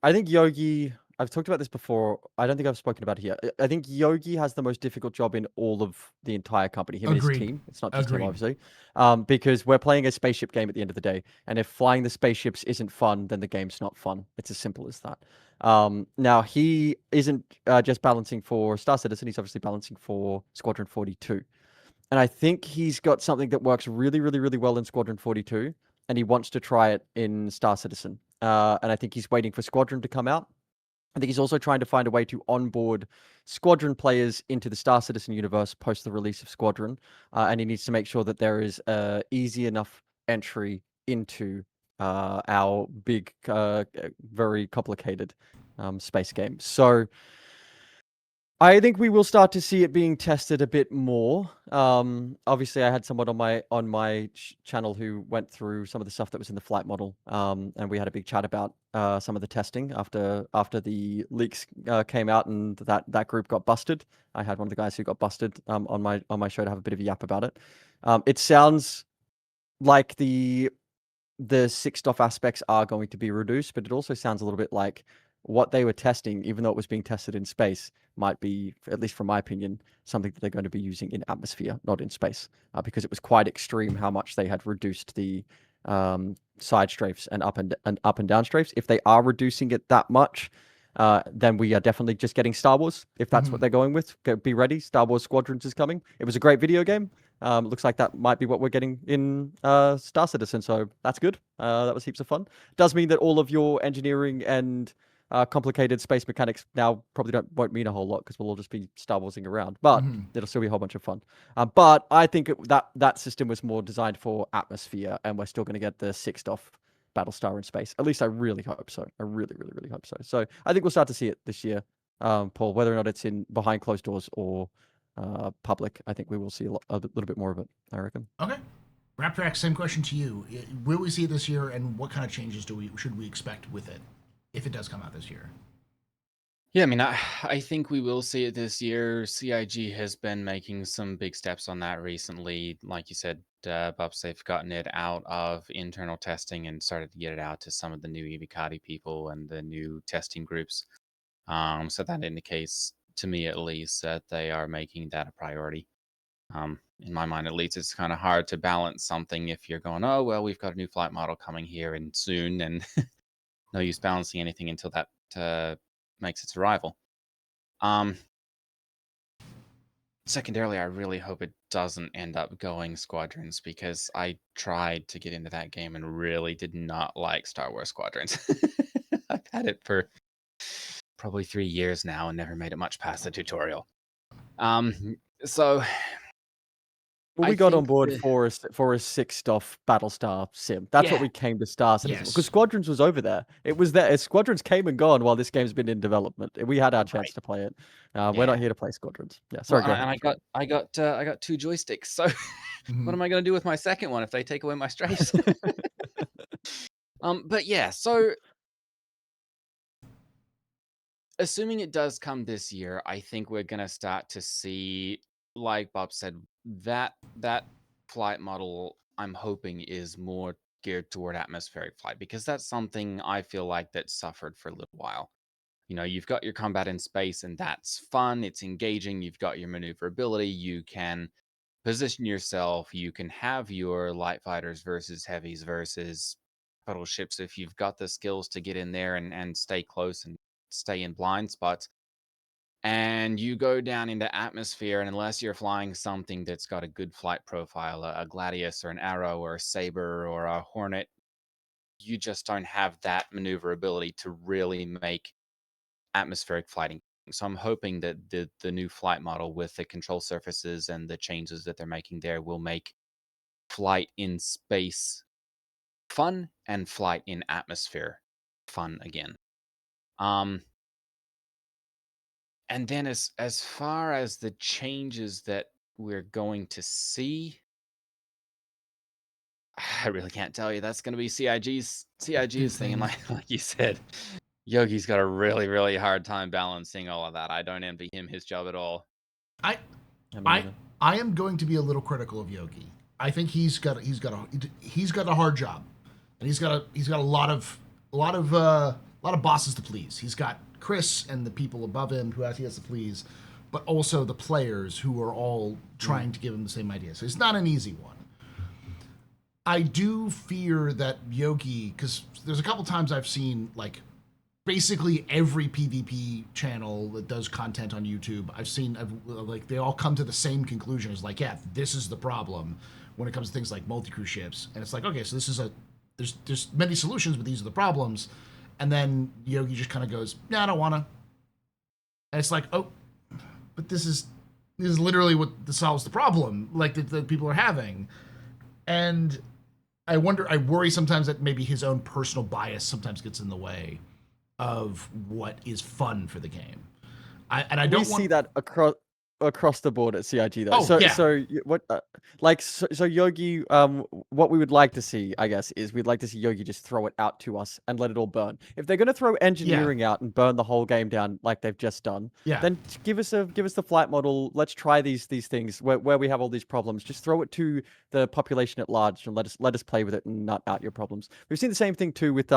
I think Yogi. I've talked about this before. I don't think I've spoken about it here. I think Yogi has the most difficult job in all of the entire company. Him and his Agreed. team. It's not just him, Agreed. obviously. Because we're playing a spaceship game at the end of the day, and if flying the spaceships isn't fun, then the game's not fun. It's as simple as that. Now he isn't just balancing for Star Citizen. He's obviously balancing for Squadron 42. And I think he's got something that works really, really, really well in Squadron 42, and he wants to try it in Star Citizen. And I think he's waiting for Squadron to come out. I think he's also trying to find a way to onboard Squadron players into the Star Citizen universe post the release of Squadron. And he needs to make sure that there is easy enough entry into our big, very complicated space game. So I think we will start to see it being tested a bit more. Obviously, I had someone on my channel who went through some of the stuff that was in the flight model, and we had a big chat about some of the testing after the leaks came out and that group got busted. I had one of the guys who got busted on my show to have a bit of a yap about it. It sounds like the 6DoF aspects are going to be reduced, but it also sounds a little bit like what they were testing, even though it was being tested in space, might be, at least from my opinion, something that they're going to be using in atmosphere, not in space, because it was quite extreme how much they had reduced the side strafes and up and down strafes. If they are reducing it that much, then we are definitely just getting Star Wars. If that's what they're going with, be ready. Star Wars Squadrons is coming. It was a great video game. Looks like that might be what we're getting in Star Citizen, so that's good. That was heaps of fun. Does mean that all of your engineering and complicated space mechanics now probably won't mean a whole lot because we'll all just be Star Warsing around, but it'll still be a whole bunch of fun. But I think that system was more designed for atmosphere, and we're still going to get the 6DoF Battlestar in space. At least I really hope so. I really, really, really hope so. So I think we'll start to see it this year, Paul. Whether or not it's in behind closed doors or public, I think we will see a little bit more of it, I reckon. Okay. Raptrax, same question to you. Will we see it this year, and what kind of changes should we expect with it if it does come out this year? Yeah, I mean, I think we will see it this year. CIG has been making some big steps on that recently. Like you said, Bubs, they've gotten it out of internal testing and started to get it out to some of the new Evocati people and the new testing groups. So that indicates, to me at least, that they are making that a priority. In my mind, at least, it's kind of hard to balance something if you're going, oh, well, we've got a new flight model coming here and soon, and no use balancing anything until that makes its arrival. Secondarily, I really hope it doesn't end up going Squadrons because I tried to get into that game and really did not like Star Wars Squadrons. I've had it for probably 3 years now and never made it much past the tutorial. So Well, I we got on think board the for a 6DoF Battlestar sim. That's what Yeah. we came to Star Citizen Yes. because Squadrons was over there. It was there. Squadrons came and gone while this game's been in development. We had our chance Right. to play it. We're Yeah. not here to play Squadrons. Yeah, Well, sorry, go ahead. I got 2 joysticks. So what am I going to do with my second one if they take away my strafes? But yeah, so assuming it does come this year, I think we're going to start to see, like Bob said, that flight model I'm hoping is more geared toward atmospheric flight because that's something I feel like that suffered for a little while. You know, you've got your combat in space and that's fun, it's engaging, you've got your maneuverability, you can position yourself, you can have your light fighters versus heavies versus battleships if you've got the skills to get in there and stay close and stay in blind spots. And you go down into atmosphere, and unless you're flying something that's got a good flight profile, a Gladius or an Arrow or a Saber or a Hornet, you just don't have that maneuverability to really make atmospheric flighting. So I'm hoping that the new flight model with the control surfaces and the changes that they're making there will make flight in space fun and flight in atmosphere fun again. Um And then as far as the changes that we're going to see, I really can't tell you. That's going to be CIG's thing. And like you said, Yogi's got a really, really hard time balancing all of that. I don't envy him his job at all. I I mean, I I am going to be a little critical of Yogi. I think he's got a hard job, and he's got a lot of bosses to please. He's got Chris and the people above him he has to please, but also the players who are all trying to give him the same idea. So it's not an easy one. I do fear that Yogi, because there's a couple times I've seen like basically every PvP channel that does content on YouTube, like they all come to the same conclusion. Is like, yeah, this is the problem when it comes to things like multi-crew ships, and it's like, okay, so this is there's many solutions, but these are the problems, and then Yogi just kind of goes, nah, I don't wanna, and it's like, oh, but this is literally what solves the problem, like that people are having, and I worry sometimes that maybe his own personal bias sometimes gets in the way of what is fun for the game. I don't see that across the board at CIG though. Oh, yeah. So what so Yogi, what we would like to see, I guess, is we'd like to see Yogi just throw it out to us and let it all burn. If they're going to throw engineering out and burn the whole game down like they've just done, then give us the flight model. Let's try these things where we have all these problems. Just throw it to the population at large and let us play with it and nut out your problems. We've seen the same thing too with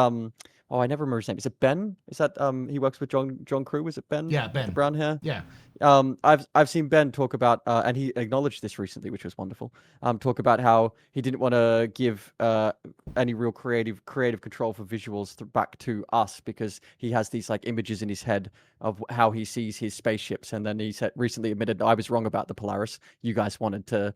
oh, I never remember his name. Is it Ben? Is that he works with John Crew? Is it Ben? Yeah, Ben. With the brown hair. Yeah. I've seen Ben talk about, and he acknowledged this recently, which was wonderful. Talk about how he didn't want to give any real creative control for visuals back to us because he has these like images in his head of how he sees his spaceships, and then he recently admitted, I was wrong about the Polaris. You guys wanted the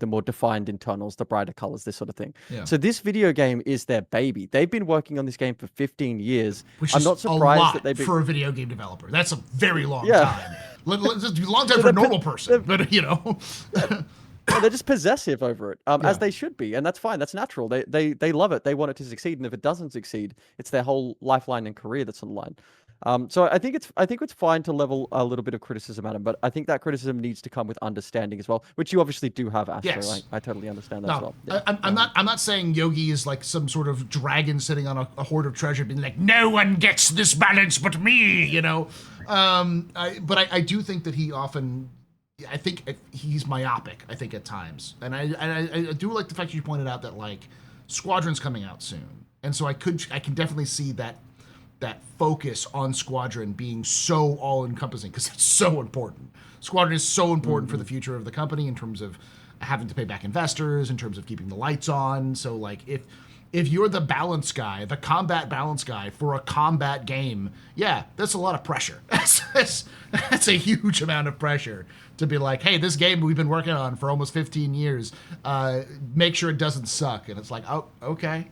more defined internals, the brighter colors, this sort of thing. Yeah. So this video game is their baby. They've been working on this game for 15 years. Which I'm is not surprised a lot that they've been... for a video game developer. That's a very long time. It's a long time for a normal person, but you know. They're just possessive over it, as they should be, and that's fine. That's natural. They love it. They want it to succeed, and if it doesn't succeed, it's their whole lifeline and career that's on the line. So I think it's fine to level a little bit of criticism at him, but I think that criticism needs to come with understanding as well, which you obviously do have, Astro. Yes. I totally understand that as well. Yeah. I'm not saying Yogi is like some sort of dragon sitting on a hoard of treasure, being like, no one gets this balance but me, you know. But I do think that he often, I think he's myopic, I think at times, and I do like the fact that you pointed out that like Squadron's coming out soon, and so I can definitely see that focus on Squadron being so all-encompassing because it's so important. Squadron is so important for the future of the company in terms of having to pay back investors, in terms of keeping the lights on. So like if you're the balance guy, the combat balance guy for a combat game, yeah, that's a lot of pressure. That's a huge amount of pressure to be like, hey, this game we've been working on for almost 15 years, make sure it doesn't suck. And it's like, oh, okay,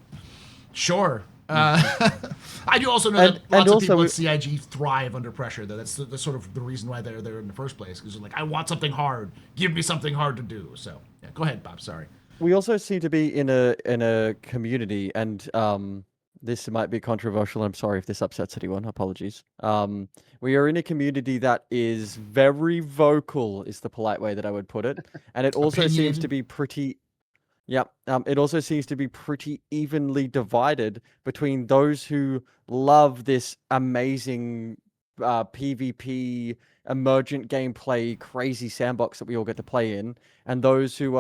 sure. I do also know that lots of people at CIG thrive under pressure. That's sort of the reason why they're there in the first place. Because they're like, I want something hard. Give me something hard to do. So yeah, go ahead, Bob. Sorry. We also seem to be in a community, and this might be controversial. I'm sorry if this upsets anyone. Apologies. We are in a community that is very vocal, is the polite way that I would put it, and it also seems to be pretty. Yeah, it also seems to be pretty evenly divided between those who love this amazing PvP, emergent gameplay, crazy sandbox that we all get to play in, and those who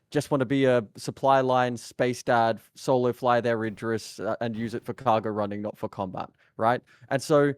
just want to be a supply line, space dad, solo fly their Idris, and use it for cargo running, not for combat, right? And so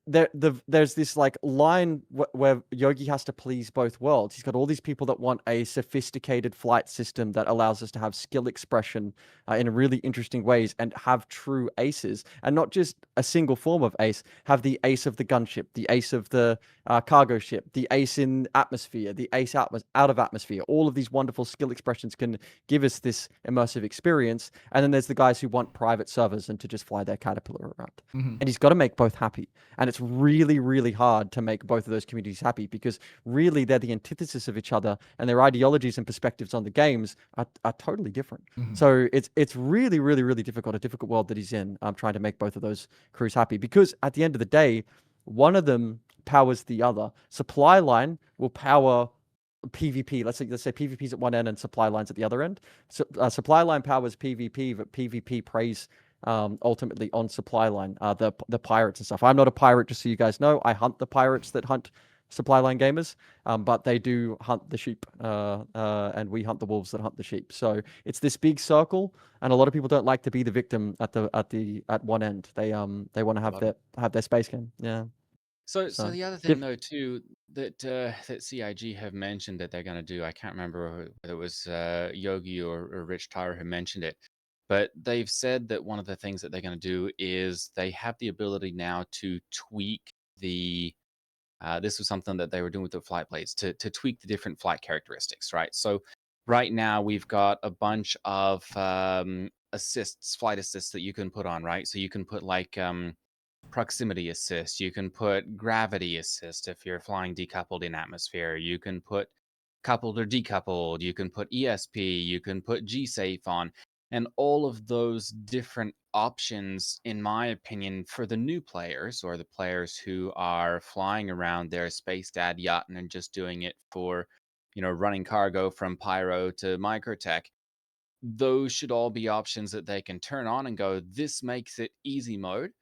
there's this like line where Yogi has to please both worlds. He's got all these people that want a sophisticated flight system that allows us to have skill expression in really interesting ways and have true aces, and not just a single form of ace. Have the ace of the gunship, the ace of the cargo ship, the ace in atmosphere, the ace out of atmosphere. All of these wonderful skill expressions can give us this immersive experience. And then there's the guys who want private servers and to just fly their caterpillar around. And he's got to make both happy. And it's really, really hard to make both of those communities happy because really they're the antithesis of each other, and their ideologies and perspectives on the games are totally different. So it's really, really, really difficult, a difficult world that he's in, trying to make both of those crews happy, because at the end of the day, one of them powers the other. Supply line will power PvP. Let's say PvP's at one end and supply line's at the other end. So, supply line powers PvP, but PvP preys ultimately on supply line, the pirates and stuff. I'm not a pirate, just so you guys know. I hunt the pirates that hunt supply line gamers, but they do hunt the sheep, and we hunt the wolves that hunt the sheep. So it's this big circle, and a lot of people don't like to be the victim at one end. They want to have their space game. Yeah. So So, the other thing though too that that CIG have mentioned that they're going to do, I can't remember whether it was Yogi or Rich Tyler who mentioned it, but they've said that one of the things that they're going to do is they have the ability now to tweak the. This was something that they were doing with the flight blades to tweak the different flight characteristics, right? So right now we've got a bunch of assists, flight assists that you can put on, right? So you can put like proximity assist, you can put gravity assist if you're flying decoupled in atmosphere, you can put coupled or decoupled, you can put ESP, you can put G-Safe on, and all of those different options, in my opinion, for the new players or the players who are flying around their space dad yacht and just doing it for, running cargo from Pyro to Microtech, those should all be options that they can turn on and go, this makes it easy mode.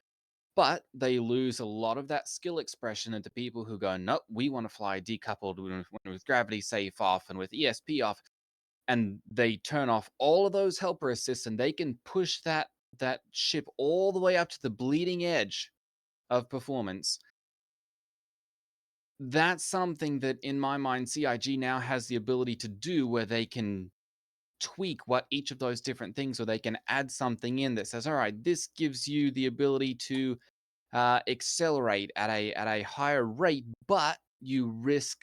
But they lose a lot of that skill expression into people who go, nope, we want to fly decoupled with gravity safe off and with ESP off. And they turn off all of those helper assists and they can push that ship all the way up to the bleeding edge of performance. That's something that, in my mind, CIG now has the ability to do, where they can tweak what each of those different things, or they can add something in that says, all right, this gives you the ability to accelerate at a higher rate, but you risk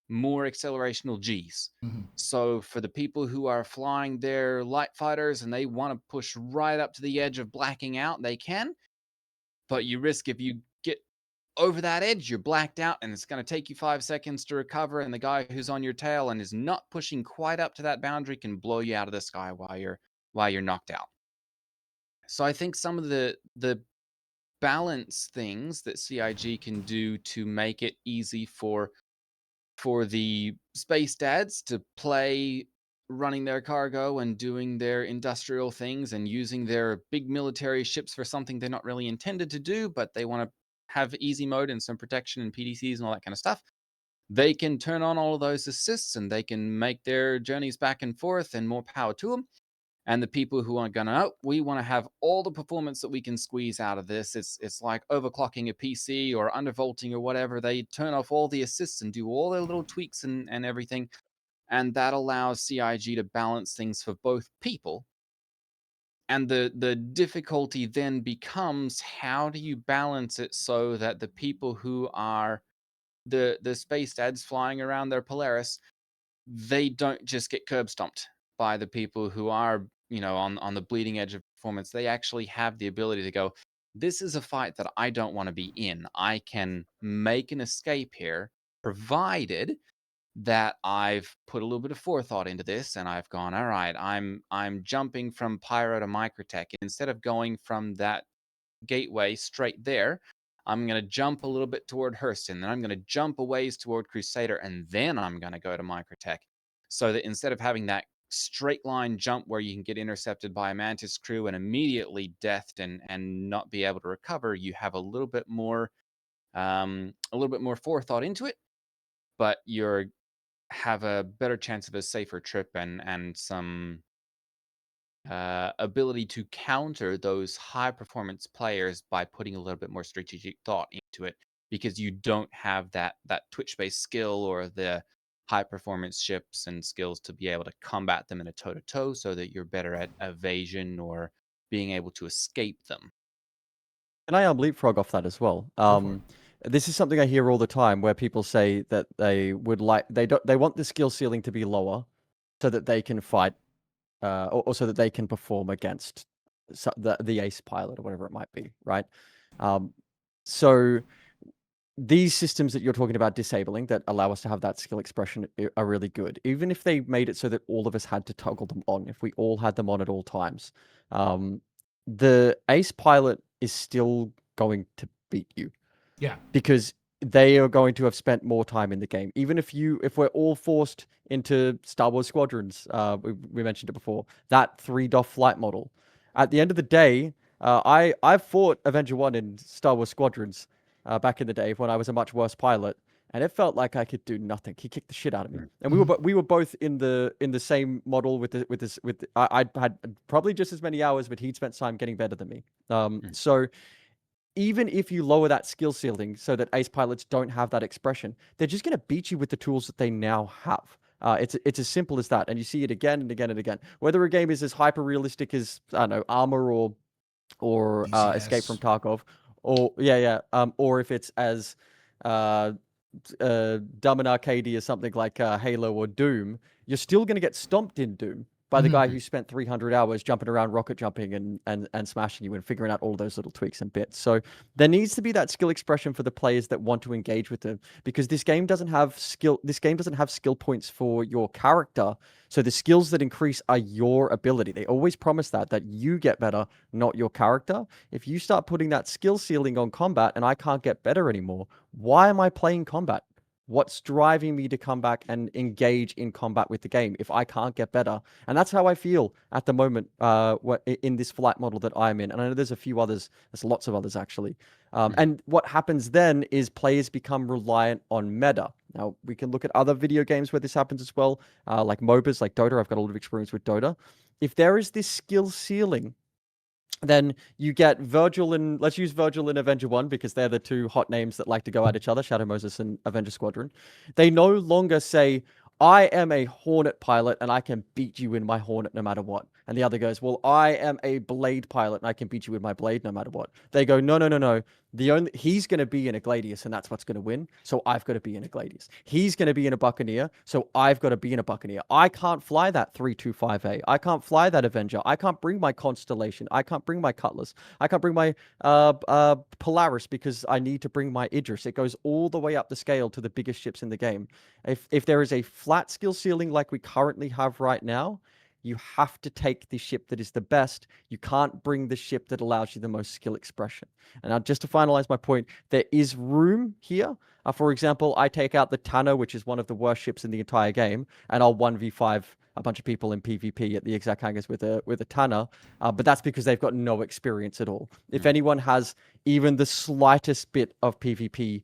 more accelerational Gs. Mm-hmm. So for the people who are flying their light fighters and they want to push right up to the edge of blacking out, they can. But you risk, if you get over that edge, you're blacked out and it's going to take you 5 seconds to recover. And the guy who's on your tail and is not pushing quite up to that boundary can blow you out of the sky while you're knocked out. So I think some of the balance things that CIG can do to make it easy for the space dads to play running their cargo and doing their industrial things and using their big military ships for something they're not really intended to do, but they want to have easy mode and some protection and PDCs and all that kind of stuff. They can turn on all of those assists and they can make their journeys back and forth, and more power to them. And the people who are going, oh, we want to have all the performance that we can squeeze out of this. It's like overclocking a PC or undervolting or whatever. They turn off all the assists and do all their little tweaks and everything. And that allows CIG to balance things for both people. And the difficulty then becomes, how do you balance it so that the people who are the space dads flying around their Polaris, they don't just get curb stomped by the people who are, on the bleeding edge of performance. They actually have the ability to go, this is a fight that I don't want to be in. I can make an escape here, provided that I've put a little bit of forethought into this and I've gone, all right, I'm jumping from Pyro to Microtech. Instead of going from that gateway straight there, I'm going to jump a little bit toward Hurston, then I'm going to jump a ways toward Crusader, and then I'm going to go to Microtech. So that instead of having that straight line jump where you can get intercepted by a Mantis crew and immediately deathed and not be able to recover, you have a little bit more forethought into it, but you're have a better chance of a safer trip and some ability to counter those high performance players by putting a little bit more strategic thought into it, because you don't have that twitch based skill or the high performance ships and skills to be able to combat them in a toe to toe, so that you're better at evasion or being able to escape them. And I leapfrog off that as well. This is something I hear all the time, where people say that they would they want the skill ceiling to be lower so that they can fight, or so that they can perform against the ace pilot or whatever it might be, right? So these systems that you're talking about disabling that allow us to have that skill expression are really good. Even if they made it so that all of us had to toggle them on, if we all had them on at all times, the ace pilot is still going to beat you. Yeah. Because they are going to have spent more time in the game. Even if we're all forced into Star Wars Squadrons, we mentioned it before, that 3-DOF flight model. At the end of the day, I've fought Avenger 1 in Star Wars Squadrons back in the day when I was a much worse pilot, and it felt like I could do nothing. He kicked the shit out of me, and we were both in the same model I had probably just as many hours, but he'd spent time getting better than me. So even if you lower that skill ceiling so that ace pilots don't have that expression, they're just going to beat you with the tools that they now have. It's as simple as that, and you see it again and again and again. Whether a game is as hyper realistic as, I don't know, Armor or Escape from Tarkov, or or if it's as dumb and arcadey as something like Halo or Doom, you're still going to get stomped in Doom by the guy who spent 300 hours jumping around, rocket jumping and smashing you and figuring out all those little tweaks and bits. So there needs to be that skill expression for the players that want to engage with them, because this game doesn't have skill points for your character. So the skills that increase are your ability. They always promise that you get better, not your character. If you start putting that skill ceiling on combat and I can't get better anymore, why am I playing combat? What's driving me to come back and engage in combat with the game if I can't get better? And that's how I feel at the moment in this flight model that I'm in. And I know there's a few others. There's lots of others, actually. And what happens then is players become reliant on meta. Now, we can look at other video games where this happens as well, like MOBAs, like Dota. I've got a lot of experience with Dota. If there is this skill ceiling, then you get Virgil and let's use Virgil and Avenger 1 because they're the two hot names that like to go at each other, Shadow Moses and Avenger Squadron. They no longer say, I am a Hornet pilot and I can beat you in my Hornet no matter what. And the other goes, well, I am a Blade pilot and I can beat you with my Blade no matter what. They go, no. He's going to be in a Gladius and that's what's going to win. So I've got to be in a Gladius. He's going to be in a Buccaneer. So I've got to be in a Buccaneer. I can't fly that 325A. I can't fly that Avenger. I can't bring my Constellation. I can't bring my Cutlass. I can't bring my Polaris because I need to bring my Idris. It goes all the way up the scale to the biggest ships in the game. If there is a flat skill ceiling like we currently have right now, you have to take the ship that is the best. You can't bring the ship that allows you the most skill expression. And now, just to finalize my point, there is room here. For example, I take out the Tanner, which is one of the worst ships in the entire game, and I'll 1v5 a bunch of people in PvP at the exact hangars with a Tanner. But that's because they've got no experience at all. If anyone has even the slightest bit of PvP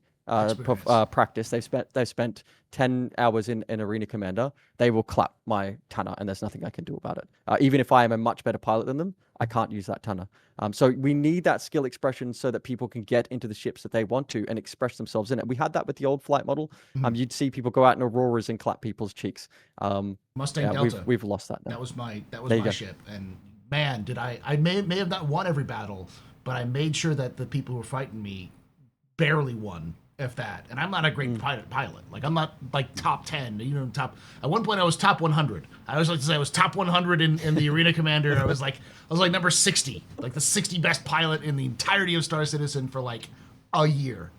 practice, they've spent 10 hours in Arena Commander, they will clap my Tanner and there's nothing I can do about it. Even if I am a much better pilot than them, I can't use that Tanner. So we need that skill expression so that people can get into the ships that they want to and express themselves in it. We had that with the old flight model. You'd see people go out in Auroras and clap people's cheeks. Mustang Delta. We've lost that now. That was my ship. And man, did I may have not won every battle, but I made sure that the people who were fighting me barely won, if that. And I'm not a great pilot. Like, I'm not like top 10, top. At one point I was top 100. I always like to say I was top 100 in the Arena Commander. I was like number 60, like the 60 best pilot in the entirety of Star Citizen for like a year.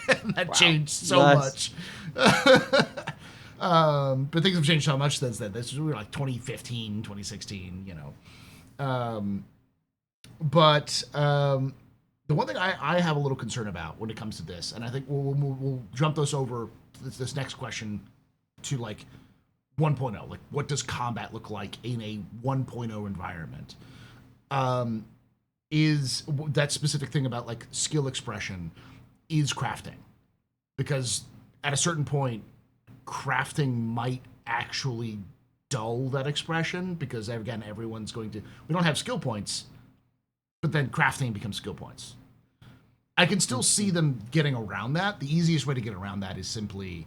And that changed so much. But things have changed so much since then. This was really like 2015, 2016, the one thing I have a little concern about when it comes to this, and I think we'll jump this over this next question to like 1.0. Like, what does combat look like in a 1.0 environment? Is that specific thing about like skill expression is crafting, because at a certain point, crafting might actually dull that expression because again, everyone's going to. We don't have skill points. But then crafting becomes skill points. I can still see them getting around that. The easiest way to get around that is simply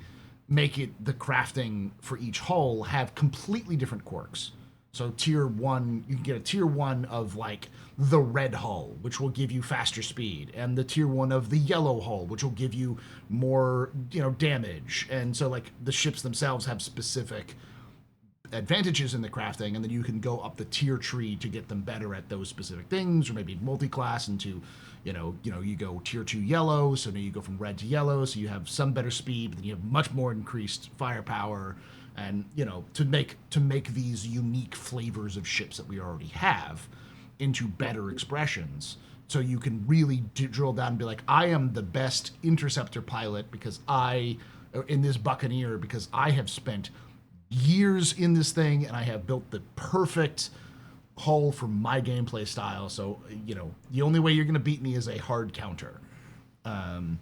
make it the crafting for each hull have completely different quirks. So tier 1, you can get a tier 1 of like the red hull, which will give you faster speed, and the tier 1 of the yellow hull, which will give you more, damage. And so like the ships themselves have specific advantages in the crafting, and then you can go up the tier tree to get them better at those specific things, or maybe multi-class into, you go tier 2 yellow, so now you go from red to yellow, so you have some better speed, but then you have much more increased firepower, and to make these unique flavors of ships that we already have into better expressions. So you can really drill down and be like, I am the best interceptor pilot because in this Buccaneer, because I have spent years in this thing and I have built the perfect hull for my gameplay style. So, the only way you're going to beat me is a hard counter. And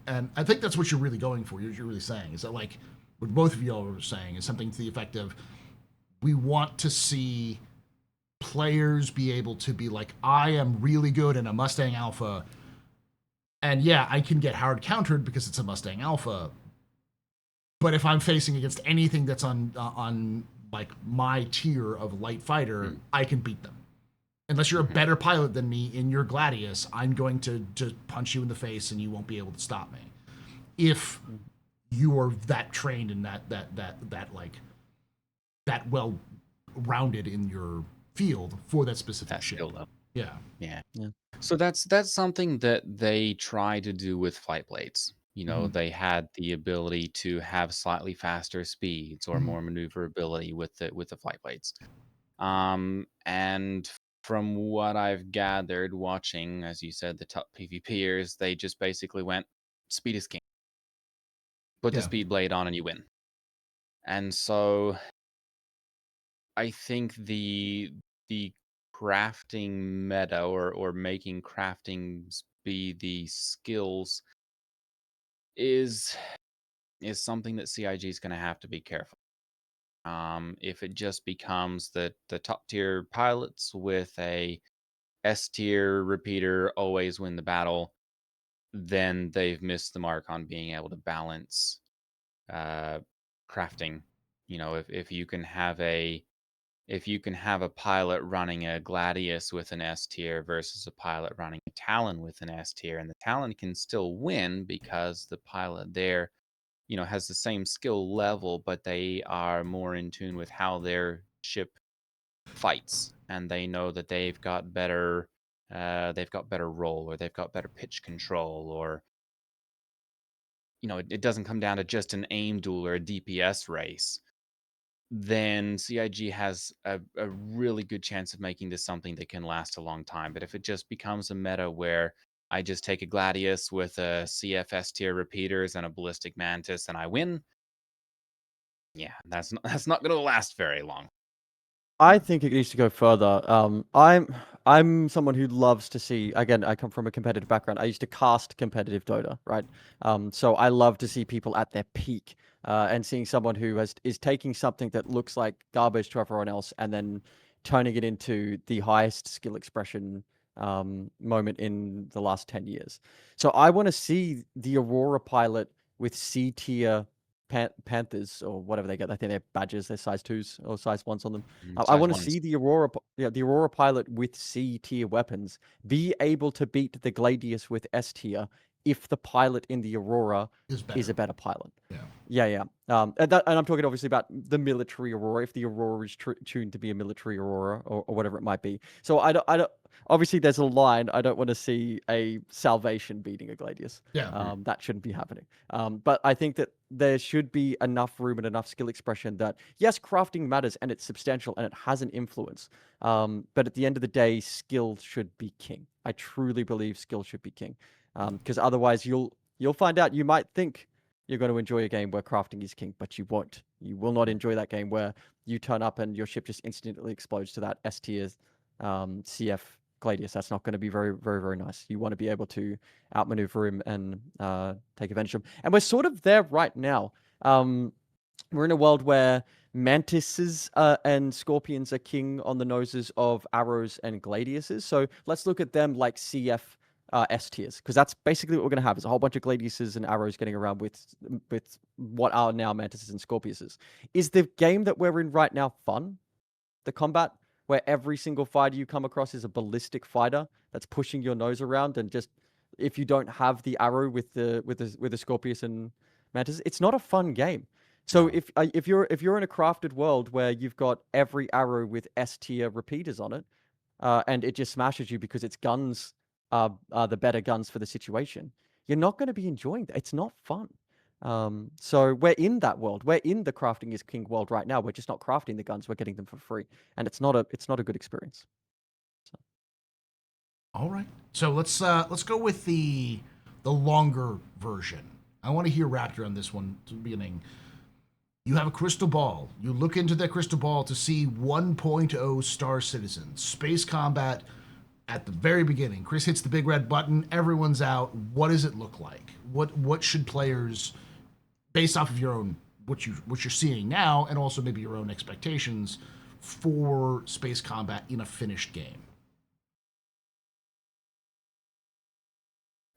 I think that's what you're really going for. You're really saying is that, like, what both of y'all are saying is something to the effect of, we want to see players be able to be like, I am really good in a Mustang Alpha, and yeah, I can get hard countered because it's a Mustang Alpha. But if I'm facing against anything that's on like my tier of light fighter, I can beat them. Unless you're a better pilot than me in your Gladius, I'm going to punch you in the face and you won't be able to stop me. If you are that trained and that well rounded in your field for that specific That ship. skill level. Yeah. Yeah. Yeah. So that's something that they try to do with flight blades. They had the ability to have slightly faster speeds or more maneuverability with the flight blades. And from what I've gathered watching, as you said, the top PvPers, they just basically went, speed is king. Put the Yeah. speed blade on and you win. And so I think the crafting meta or making craftings be the skills is something that CIG is going to have to be careful. If it just becomes the top tier pilots with a S tier repeater always win the battle, then they've missed the mark on being able to balance crafting. If you can have a pilot running a Gladius with an S tier versus a pilot running a Talon with an S tier, and the Talon can still win because the pilot there, has the same skill level, but they are more in tune with how their ship fights, and they know that they've got better roll, or they've got better pitch control, or it doesn't come down to just an aim duel or a DPS race. Then CIG has a really good chance of making this something that can last a long time. But if it just becomes a meta where I just take a Gladius with a CFS tier repeaters and a Ballistic Mantis and I win, yeah, that's not going to last very long. I think it needs to go further. I'm someone who loves to see. Again, I come from a competitive background. I used to cast competitive Dota, right? So I love to see people at their peak, and seeing someone who is taking something that looks like garbage to everyone else and then turning it into the highest skill expression moment in the last 10 years. So I want to see the Aurora pilot with C tier Panthers or whatever they get. I think they're badges. They're size 2s or size 1s on them. I want to see the Aurora pilot with C tier weapons be able to beat the Gladius with S tier if the pilot in the Aurora is a better pilot. Yeah. And I'm talking obviously about the military Aurora, if the Aurora is tuned to be a military Aurora or whatever it might be. So I don't. Obviously, there's a line. I don't want to see a Salvation beating a Gladius. Yeah. That shouldn't be happening. But I think that there should be enough room and enough skill expression that, yes, crafting matters and it's substantial and it has an influence. But at the end of the day, skill should be king. I truly believe skill should be king. Because otherwise, you'll find out. You might think you're going to enjoy a game where crafting is king, but you won't. You will not enjoy that game where you turn up and your ship just instantly explodes to that S tier CF Gladius. That's not going to be very, very, very nice. You want to be able to outmaneuver him and take advantage of him. And we're sort of there right now. We're in a world where Mantises and Scorpions are king on the noses of Arrows and Gladiuses. So let's look at them like CF S tiers, because that's basically what we're going to have, is a whole bunch of Gladiuses and Arrows getting around with what are now Mantises and Scorpiuses. Is the game that we're in right now fun? The combat? Where every single fighter you come across is a ballistic fighter that's pushing your nose around, and just if you don't have the arrow with the Scorpius and Mantis, it's not a fun game. So if you're in a crafted world where you've got every arrow with S tier repeaters on it, and it just smashes you because its guns are the better guns for the situation, you're not going to be enjoying that. It's not fun. So we're in that world. We're in the crafting is king world right now. We're just not crafting the guns. We're getting them for free, and it's not a good experience. So. All right. So let's go with the longer version. I want to hear Raptor on this one to the beginning. You have a crystal ball. You look into that crystal ball to see 1.0 Star Citizen. Space combat at the very beginning. Chris hits the big red button. Everyone's out. What does it look like? What should players, based off of your own what you're seeing now, and also maybe your own expectations for space combat in a finished game?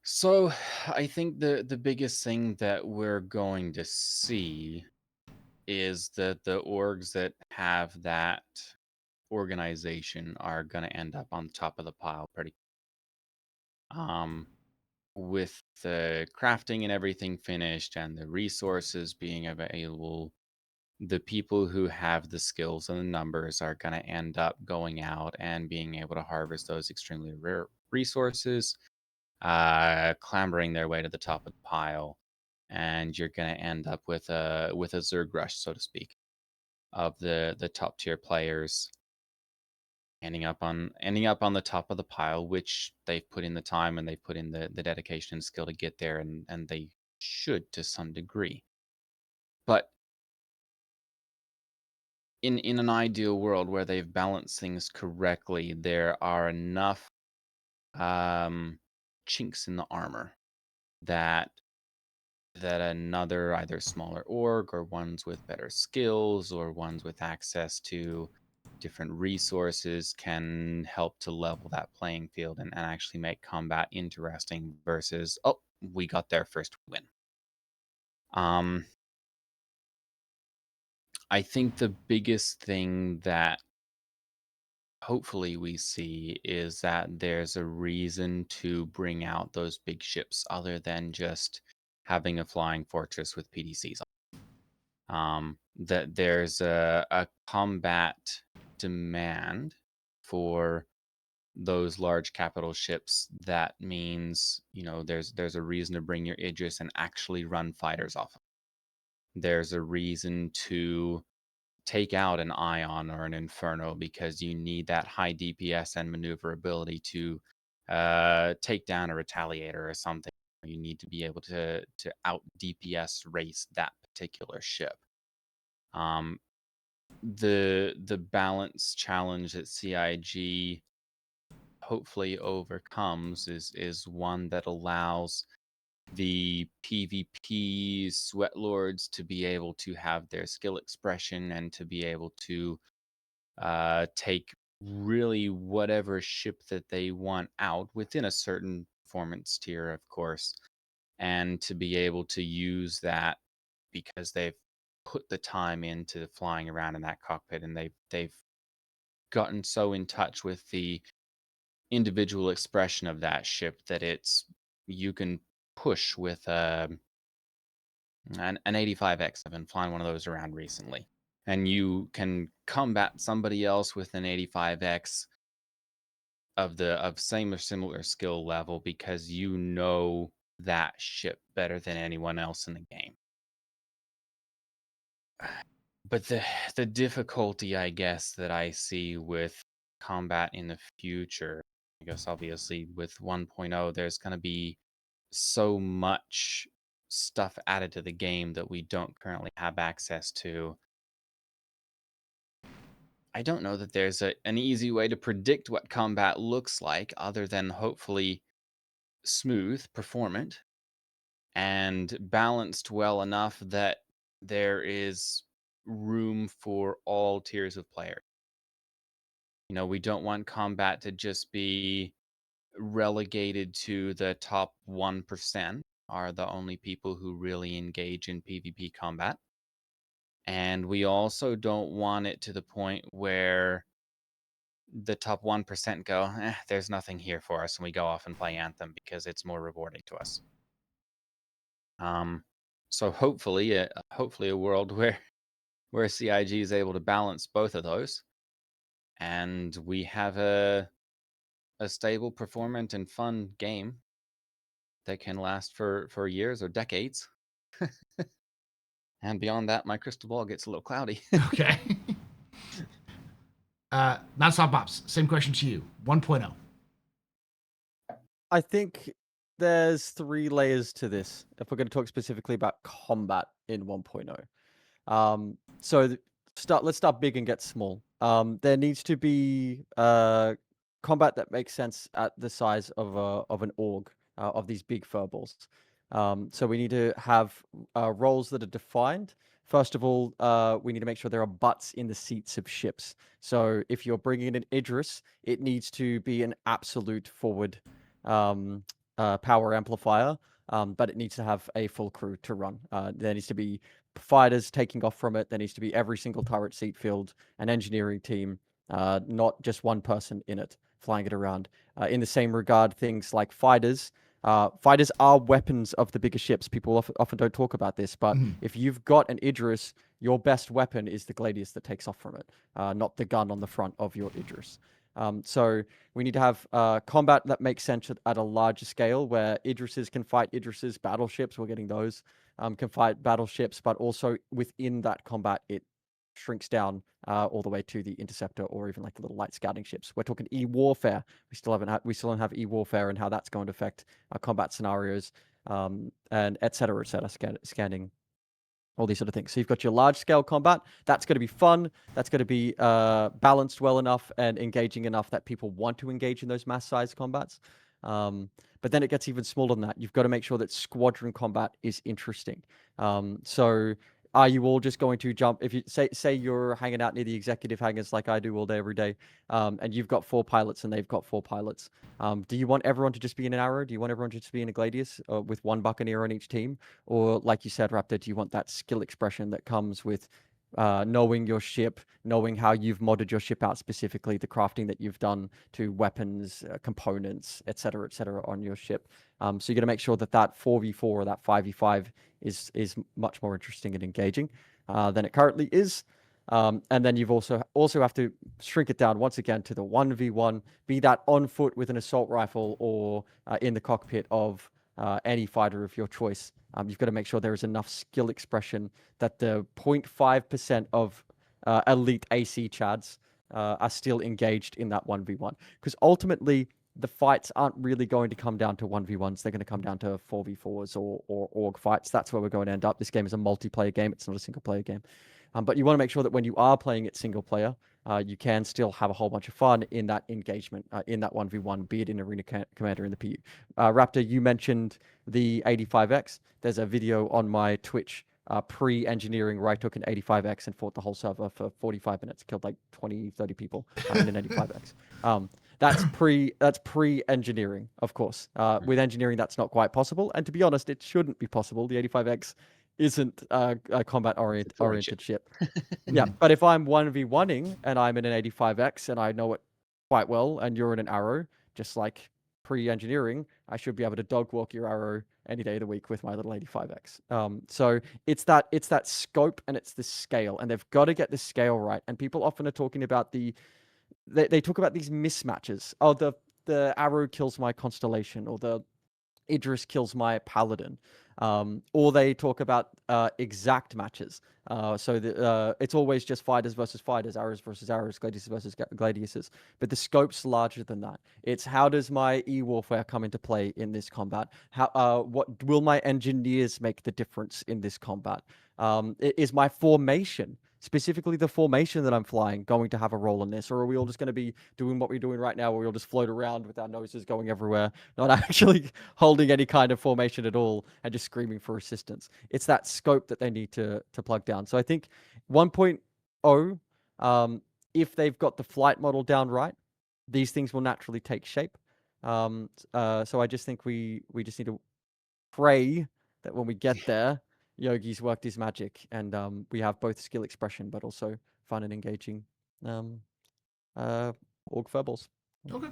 So I think the biggest thing that we're going to see is that the orgs that have that organization are going to end up on top of the pile pretty um with the crafting and everything finished and the resources being available. The people who have the skills and the numbers are going to end up going out and being able to harvest those extremely rare resources, clambering their way to the top of the pile, and you're going to end up with a Zerg rush, so to speak, of the top tier players ending up on the top of the pile, which they've put in the time and they've put in the dedication and skill to get there, and they should to some degree. But in an ideal world where they've balanced things correctly, there are enough um, chinks in the armor that another either smaller org or ones with better skills or ones with access to different resources can help to level that playing field and actually make combat interesting versus, oh, we got there first, we win. um I think the biggest thing that hopefully we see is that there's a reason to bring out those big ships other than just having a flying fortress with PDCs. That there's a combat demand for those large capital ships. That means, there's a reason to bring your Idris and actually run fighters off of. There's a reason to take out an Ion or an Inferno because you need that high DPS and maneuverability to take down a Retaliator or something. You need to be able to out DPS race that particular ship. Um, the balance challenge that CIG hopefully overcomes is one that allows the PvP sweat lords to be able to have their skill expression and to be able to take really whatever ship that they want out within a certain performance tier, of course, and to be able to use that because they've put the time into flying around in that cockpit and they've gotten so in touch with the individual expression of that ship that it's you can push with an 85X. I've been flying one of those around recently. And you can combat somebody else with an 85X of same or similar skill level because you know that ship better than anyone else in the game. But the difficulty, I guess, that I see with combat in the future, I guess obviously with 1.0, there's going to be so much stuff added to the game that we don't currently have access to. I don't know that there's an easy way to predict what combat looks like other than hopefully smooth, performant, and balanced well enough that there is room for all tiers of players. We don't want combat to just be relegated to the top 1% are the only people who really engage in PvP combat. And we also don't want it to the point where the top 1% go, there's nothing here for us, and we go off and play Anthem because it's more rewarding to us. So hopefully a world where CIG is able to balance both of those, and we have a stable, performant, and fun game that can last for years or decades. And beyond that, my crystal ball gets a little cloudy. Okay. Nonstop Bops, same question to you. 1.0. I think there's 3 layers to this. If we're going to talk specifically about combat in 1.0, so let's start big and get small. There needs to be combat that makes sense at the size of an org, of these big furballs. So we need to have roles that are defined. First of all, we need to make sure there are butts in the seats of ships. So if you're bringing in an Idris, it needs to be an absolute forward power amplifier, but it needs to have a full crew to run. There needs to be fighters taking off from it. There needs to be every single turret seat filled, an engineering team, not just one person in it flying it around. In the same regard, things like fighters. Fighters are weapons of the bigger ships. People often don't talk about this, but if you've got an Idris, your best weapon is the Gladius that takes off from it, not the gun on the front of your Idris. So we need to have combat that makes sense at a larger scale, where Idrises can fight Idrises, battleships, we're getting those, can fight battleships, but also within that combat, it shrinks down all the way to the interceptor or even like the little light scouting ships. We're talking e-warfare. We still don't have e-warfare and how that's going to affect combat scenarios, and et cetera, scanning, all these sort of things. So you've got your large scale combat. That's going to be fun. That's going to be balanced well enough and engaging enough that people want to engage in those mass size combats. But then it gets even smaller than that. You've got to make sure that squadron combat is interesting. So are you all just going to jump? If you say you're hanging out near the executive hangars like I do all day, every day, and you've got 4 pilots and they've got 4 pilots, do you want everyone to just be in an arrow? Do you want everyone to just be in a Gladius with 1 buccaneer on each team? Or like you said, Raptor, do you want that skill expression that comes with knowing your ship, knowing how you've modded your ship out specifically, the crafting that you've done to weapons, components, et cetera, on your ship. So you got to make sure that 4v4 or that 5v5 is much more interesting and engaging than it currently is. And then you've also have to shrink it down once again to the 1v1, be that on foot with an assault rifle or in the cockpit of any fighter of your choice. You've got to make sure there is enough skill expression that the 0.5% of elite AC chads are still engaged in that 1v1. Because ultimately, the fights aren't really going to come down to 1v1s. They're going to come down to 4v4s or org fights. That's where we're going to end up. This game is a multiplayer game. It's not a single player game. But you want to make sure that when you are playing it single player, you can still have a whole bunch of fun in that engagement, in that 1v1, be it in Arena Commander in the PU. Raptor, you mentioned the 85X. There's a video on my Twitch pre-engineering where I took an 85X and fought the whole server for 45 minutes, killed like 20, 30 people in an 85X. That's pre-engineering, of course. With engineering, that's not quite possible. And to be honest, it shouldn't be possible. The 85X isn't a combat-oriented ship. Yeah, but if I'm 1v1ing and I'm in an 85X and I know it quite well and you're in an arrow, just like pre-engineering, I should be able to dog walk your arrow any day of the week with my little 85X. So it's that scope and it's the scale, and they've got to get the scale right. And people often are talking about they talk about these mismatches. Oh, the arrow kills my constellation, or the Idris kills my paladin, or they talk about exact matches. So it's always just fighters versus fighters, arrows versus arrows, gladiuses versus gladiuses. But the scope's larger than that. It's how does my e-warfare come into play in this combat? What will my engineers make the difference in this combat? Is my formation, specifically the formation that I'm flying, going to have a role in this? Or are we all just going to be doing what we're doing right now, where we'll just float around with our noses going everywhere, not actually holding any kind of formation at all and just screaming for assistance? It's that scope that they need to plug down. So I think 1.0, if they've got the flight model down right, these things will naturally take shape. So I just think we just need to pray that when we get there, Yogi's worked his magic, and we have both skill expression, but also fun and engaging org furballs. Okay.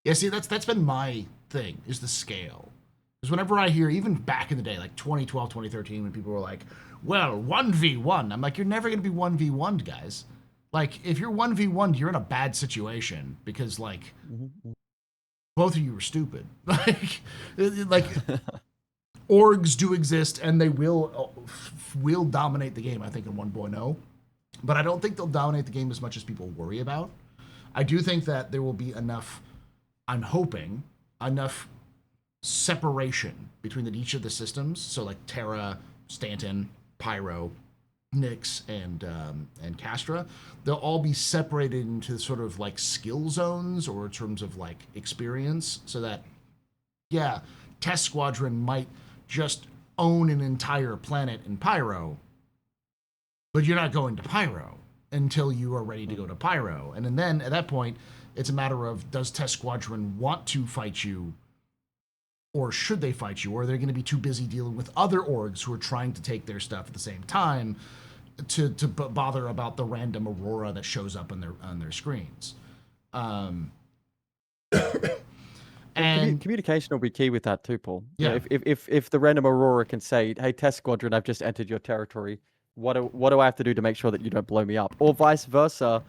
Yeah, see, that's been my thing, is the scale. Because whenever I hear, even back in the day, like 2012, 2013, when people were like, well, 1v1, I'm like, you're never going to be 1v1'd, guys. Like, if you're 1v1'd, you're in a bad situation, because, like, both of you are stupid. like orgs do exist, and they will dominate the game, I think, in 1.0. But I don't think they'll dominate the game as much as people worry about. I do think that there will be enough, I'm hoping, enough separation between each of the systems. So like Terra, Stanton, Pyro, Nyx, and Castra, they'll all be separated into sort of like skill zones or in terms of like experience, so that yeah, Test Squadron might just own an entire planet in Pyro, but you're not going to Pyro until you are ready to go to Pyro. And then at that point, it's a matter of, does Test Squadron want to fight you, or should they fight you? Or are they going to be too busy dealing with other orgs who are trying to take their stuff at the same time to bother about the random Aurora that shows up on their screens? And communication will be key with that too, Paul. Yeah. If the random Aurora can say, "Hey, Test Squadron, I've just entered your territory. What do I have to do to make sure that you don't blow me up?" Or vice versa.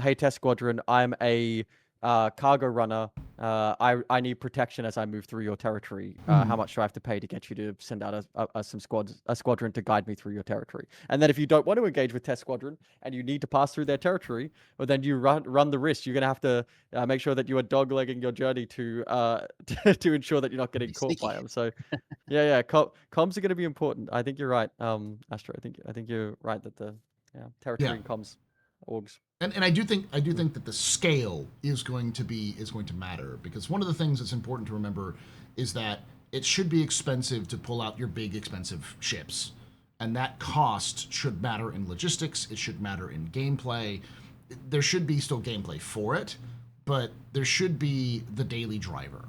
Hey, Test Squadron, I'm a cargo runner. I need protection as I move through your territory. How much do I have to pay to get you to send out a squadron to guide me through your territory? And then if you don't want to engage with Test Squadron and you need to pass through their territory, well, then you run the risk. You're going to have to make sure that you are doglegging your journey to to ensure that you're not getting caught by them. So yeah, comms are going to be important. I think you're right, Astro. I think you're right that the territory and comms orgs. And I do think that the scale is going to matter, because one of the things that's important to remember is that it should be expensive to pull out your big expensive ships, and that cost should matter in logistics. It should matter in gameplay. There should be still gameplay for it, but there should be the daily driver,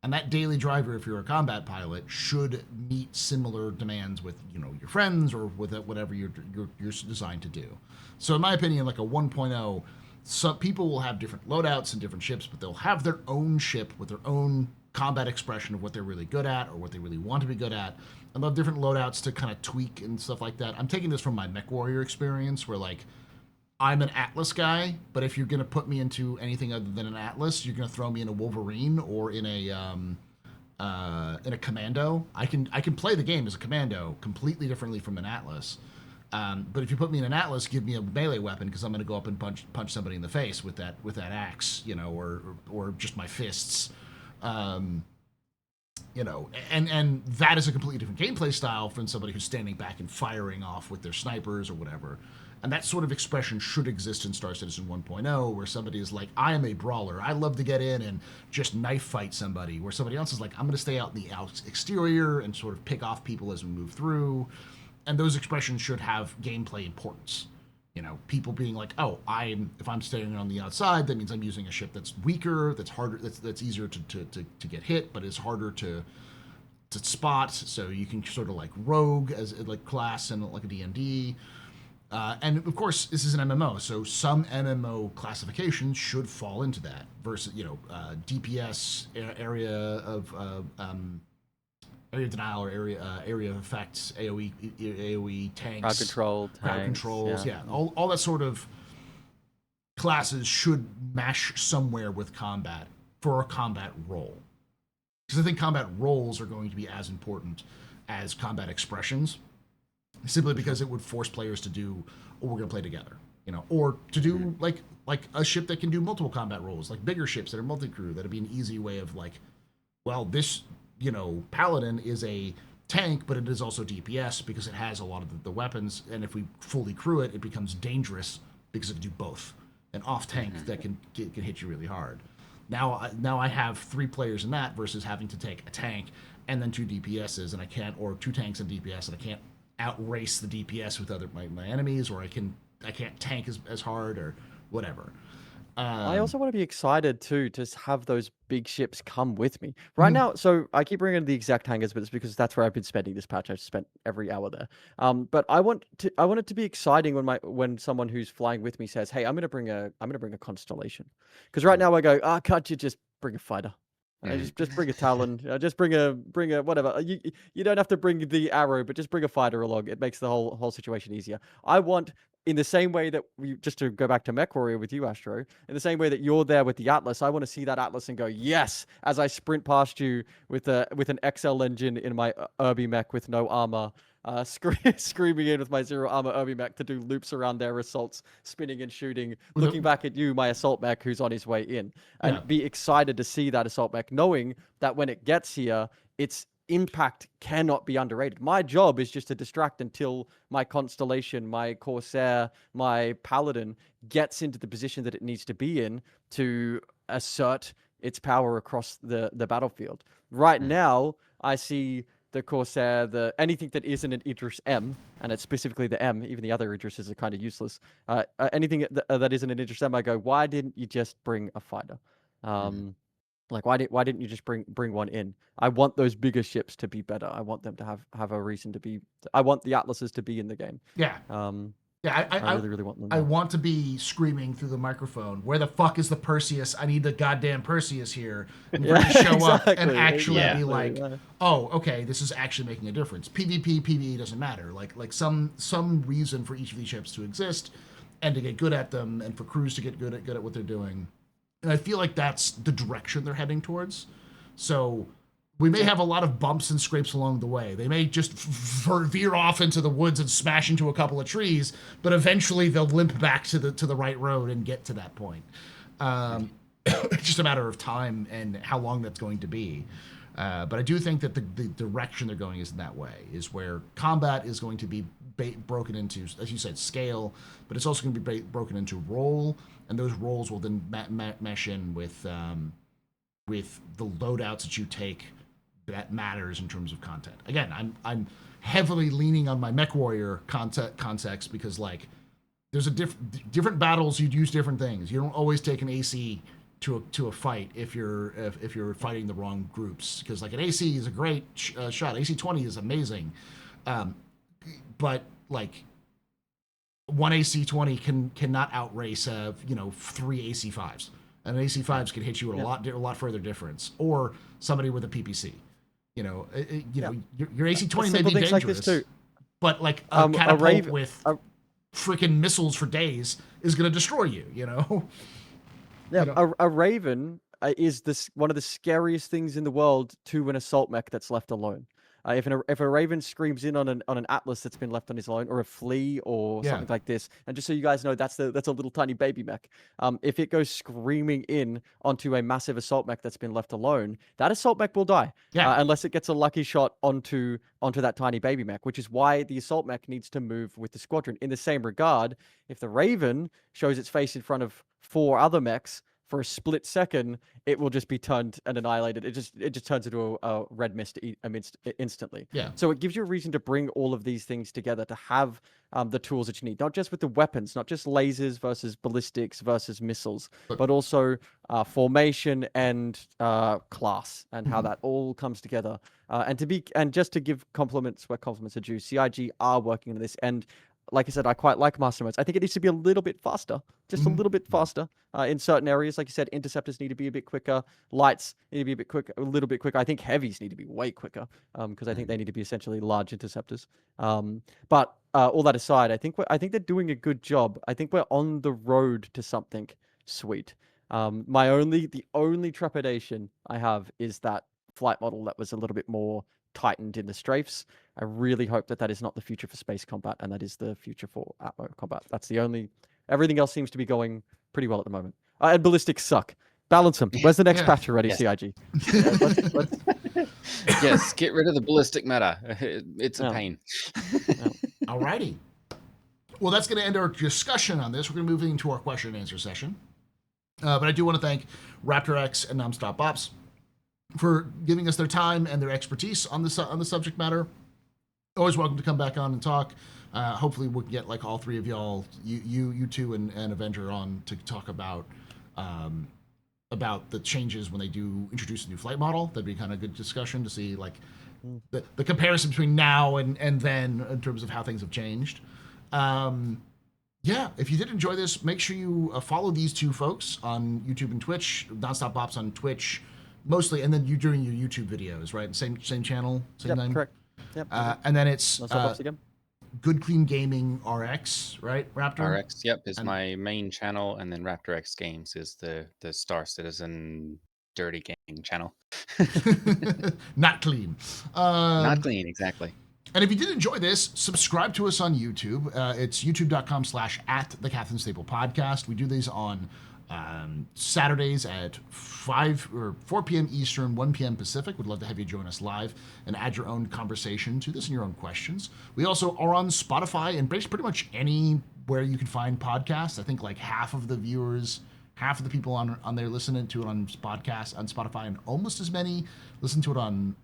and that daily driver, if you're a combat pilot, should meet similar demands with your friends or with whatever you're designed to do. So in my opinion, like a 1.0, some people will have different loadouts and different ships, but they'll have their own ship with their own combat expression of what they're really good at or what they really want to be good at. And they'll have different loadouts to kind of tweak and stuff like that. I'm taking this from my MechWarrior experience, where like I'm an Atlas guy, but if you're going to put me into anything other than an Atlas, you're going to throw me in a Wolverine or in a Commando. I can play the game as a Commando completely differently from an Atlas. But if you put me in an Atlas, give me a melee weapon, because I'm going to go up and punch somebody in the face with that axe, or just my fists, and that is a completely different gameplay style from somebody who's standing back and firing off with their snipers or whatever. And that sort of expression should exist in Star Citizen 1.0, where somebody is like, I am a brawler. I love to get in and just knife fight somebody. Where somebody else is like, I'm going to stay out in the exterior and sort of pick off people as we move through. And those expressions should have gameplay importance. People being like, oh, if I'm staying on the outside, that means I'm using a ship that's weaker, that's harder, that's easier to get hit, but is harder to spot. So you can sort of like rogue as like class and like a D&D. And of course, this is an MMO, so some MMO classifications should fall into that. Versus, DPS, area of area denial or area of effects, AOE tanks, crowd controls, all that sort of classes should mesh somewhere with combat for a combat role. Because I think combat roles are going to be as important as combat expressions, simply because it would force players to do, oh, we're going to play together, or to do like a ship that can do multiple combat roles, like bigger ships that are multi-crew. That'd be an easy way of like, well, this Paladin is a tank, but it is also DPS because it has a lot of the weapons, and if we fully crew it, it becomes dangerous because it can do both. An off tank that can hit you really hard. Now I have 3 players in that versus having to take a tank and then 2 DPSs, and I can't, or 2 tanks and DPS, and I can't outrace the DPS with my enemies, or I can't tank as hard or whatever. I also want to be excited too to have those big ships come with me right now. So I keep bringing the exact hangars, but it's because that's where I've been spending this patch. I've spent every hour there. But I want it to be exciting when someone who's flying with me says, "Hey, I'm gonna bring a Constellation," because right now I go, can't you just bring a fighter? Just bring a Talon. Just bring a whatever. You don't have to bring the arrow, but just bring a fighter along. It makes the whole situation easier. I want, in the same way that just to go back to MechWarrior with you, Astro, in the same way that you're there with the Atlas, I want to see that Atlas and go, yes, as I sprint past you with an XL engine in my Irby mech with no armor, screaming in with my zero armor Urbi mech to do loops around their assaults, spinning and shooting, With a- looking back at you, my assault mech, who's on his way in, and Yeah. be excited to see that assault mech, knowing that when it gets here, its impact cannot be underrated. My job is just to distract until my Constellation, my Corsair, my Paladin gets into the position that it needs to be in to assert its power across the battlefield. Right now, I see the Corsair, anything that isn't an Idris M, and it's specifically the M, even the other Idrises are kind of useless. Anything that isn't an Idris M, I go, why didn't you just bring a fighter? Like why didn't you just bring one in? I want those bigger ships to be better. I want them to have a reason to be. I want the Atlases to be in the game. Yeah. Yeah, I really want them. I want to be screaming through the microphone, where the fuck is the Perseus? I need the goddamn Perseus here. And for it to show up and actually be like, oh, okay, this is actually making a difference. PvP, PvE doesn't matter. Like some reason for each of these ships to exist and to get good at them, and for crews to get good at what they're doing. And I feel like that's the direction they're heading towards. So we may have a lot of bumps and scrapes along the way. They may just veer off into the woods and smash into a couple of trees, but eventually they'll limp back to the right road and get to that point. It's just a matter of time and how long that's going to be. But I do think that the direction they're going is in that way, is where combat is going to be broken into, as you said, scale, but it's also going to be broken into role, and those roles will then mesh in with the loadouts that you take. That matters in terms of content. Again, I'm heavily leaning on my Mech Warrior context because like there's a different battles you'd use different things. You don't always take an AC to a fight if you're fighting the wrong groups, because like an AC is a great shot. AC 20 is amazing, but like one AC 20 cannot outrace 3 AC 5s. And AC 5s can hit you at a lot further difference, or somebody with a PPC. Your AC 20 may be dangerous, like this too. but like a catapult with freaking missiles for days is going to destroy you. Yeah, a Raven is one of the scariest things in the world to an assault mech that's left alone. If a Raven screams in on an Atlas that's been left on his own, or a Flea, or something like this, and just so you guys know, that's a little tiny baby mech. If it goes screaming in onto a massive assault mech that's been left alone, that assault mech will die. Unless it gets a lucky shot onto that tiny baby mech, which is why the assault mech needs to move with the squadron. In the same regard, if the Raven shows its face in front of 4 other mechs for a split second, it will just be turned and annihilated. It just turns into a red mist instantly. Yeah. So it gives you a reason to bring all of these things together, to have the tools that you need, not just with the weapons, not just lasers versus ballistics versus missiles, but also formation and class, and how that all comes together. And just to give compliments where compliments are due, CIG are working on this. And like I said, I quite like Master Modes. I think it needs to be a little bit faster, just a little bit faster in certain areas. Like you said, interceptors need to be a bit quicker. Lights need to be a little bit quicker. I think heavies need to be way quicker because I think they need to be essentially large interceptors. But all that aside, I think they're doing a good job. I think we're on the road to something sweet. The only trepidation I have is that flight model that was a little bit more tightened in the strafes. I really hope that is not the future for space combat, and that is the future for Atmo combat. That's the only. Everything else seems to be going pretty well at the moment. And ballistics suck. Balance them. Where's the next patch already, CIG? Let's... Yes, get rid of the ballistic meta. It's a pain. Alrighty. Well, that's going to end our discussion on this. We're going to move into our question and answer session. But I do want to thank Raptor X and Nonstop Bops for giving us their time and their expertise on the subject matter. Always welcome to come back on and talk. Hopefully we can get like all 3 of y'all, you two and Avenger on to talk about the changes when they do introduce a new flight model. That'd be kind of a good discussion to see like the comparison between now and then in terms of how things have changed. Yeah, if you did enjoy this, make sure you follow these 2 folks on YouTube and Twitch. Nonstop Bops on Twitch mostly, and then you doing your YouTube videos, right? Same channel, same name. Correct. Yep. And then it's again. Good Clean Gaming RX, right? Raptor RX, is my main channel, and then Raptor X Games is the Star Citizen dirty gaming channel. Not clean. Not clean, exactly. And if you did enjoy this, subscribe to us on YouTube. It's youtube.com/@the Captain's Table Podcast. We do these on Saturdays at 5 or 4 p.m. Eastern, 1 p.m. Pacific. Would love to have you join us live and add your own conversation to this and your own questions. We also are on Spotify and pretty much anywhere you can find podcasts. I think like half of the people on there listening to it on Spotify, and almost as many listen to it on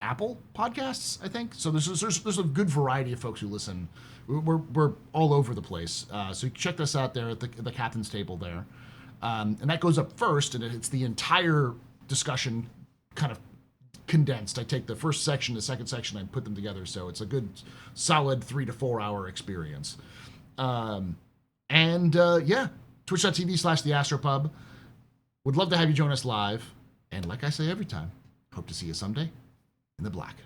Apple Podcasts, I think. So there's a good variety of folks who listen. We're all over the place. So check us out there at the Captain's Table there. And that goes up first, and it's the entire discussion kind of condensed. I take the first section, the second section, and put them together. So it's a good, solid 3 to 4 hour experience. Yeah, twitch.tv/theastropub. Would love to have you join us live. And like I say every time, hope to see you someday in the black.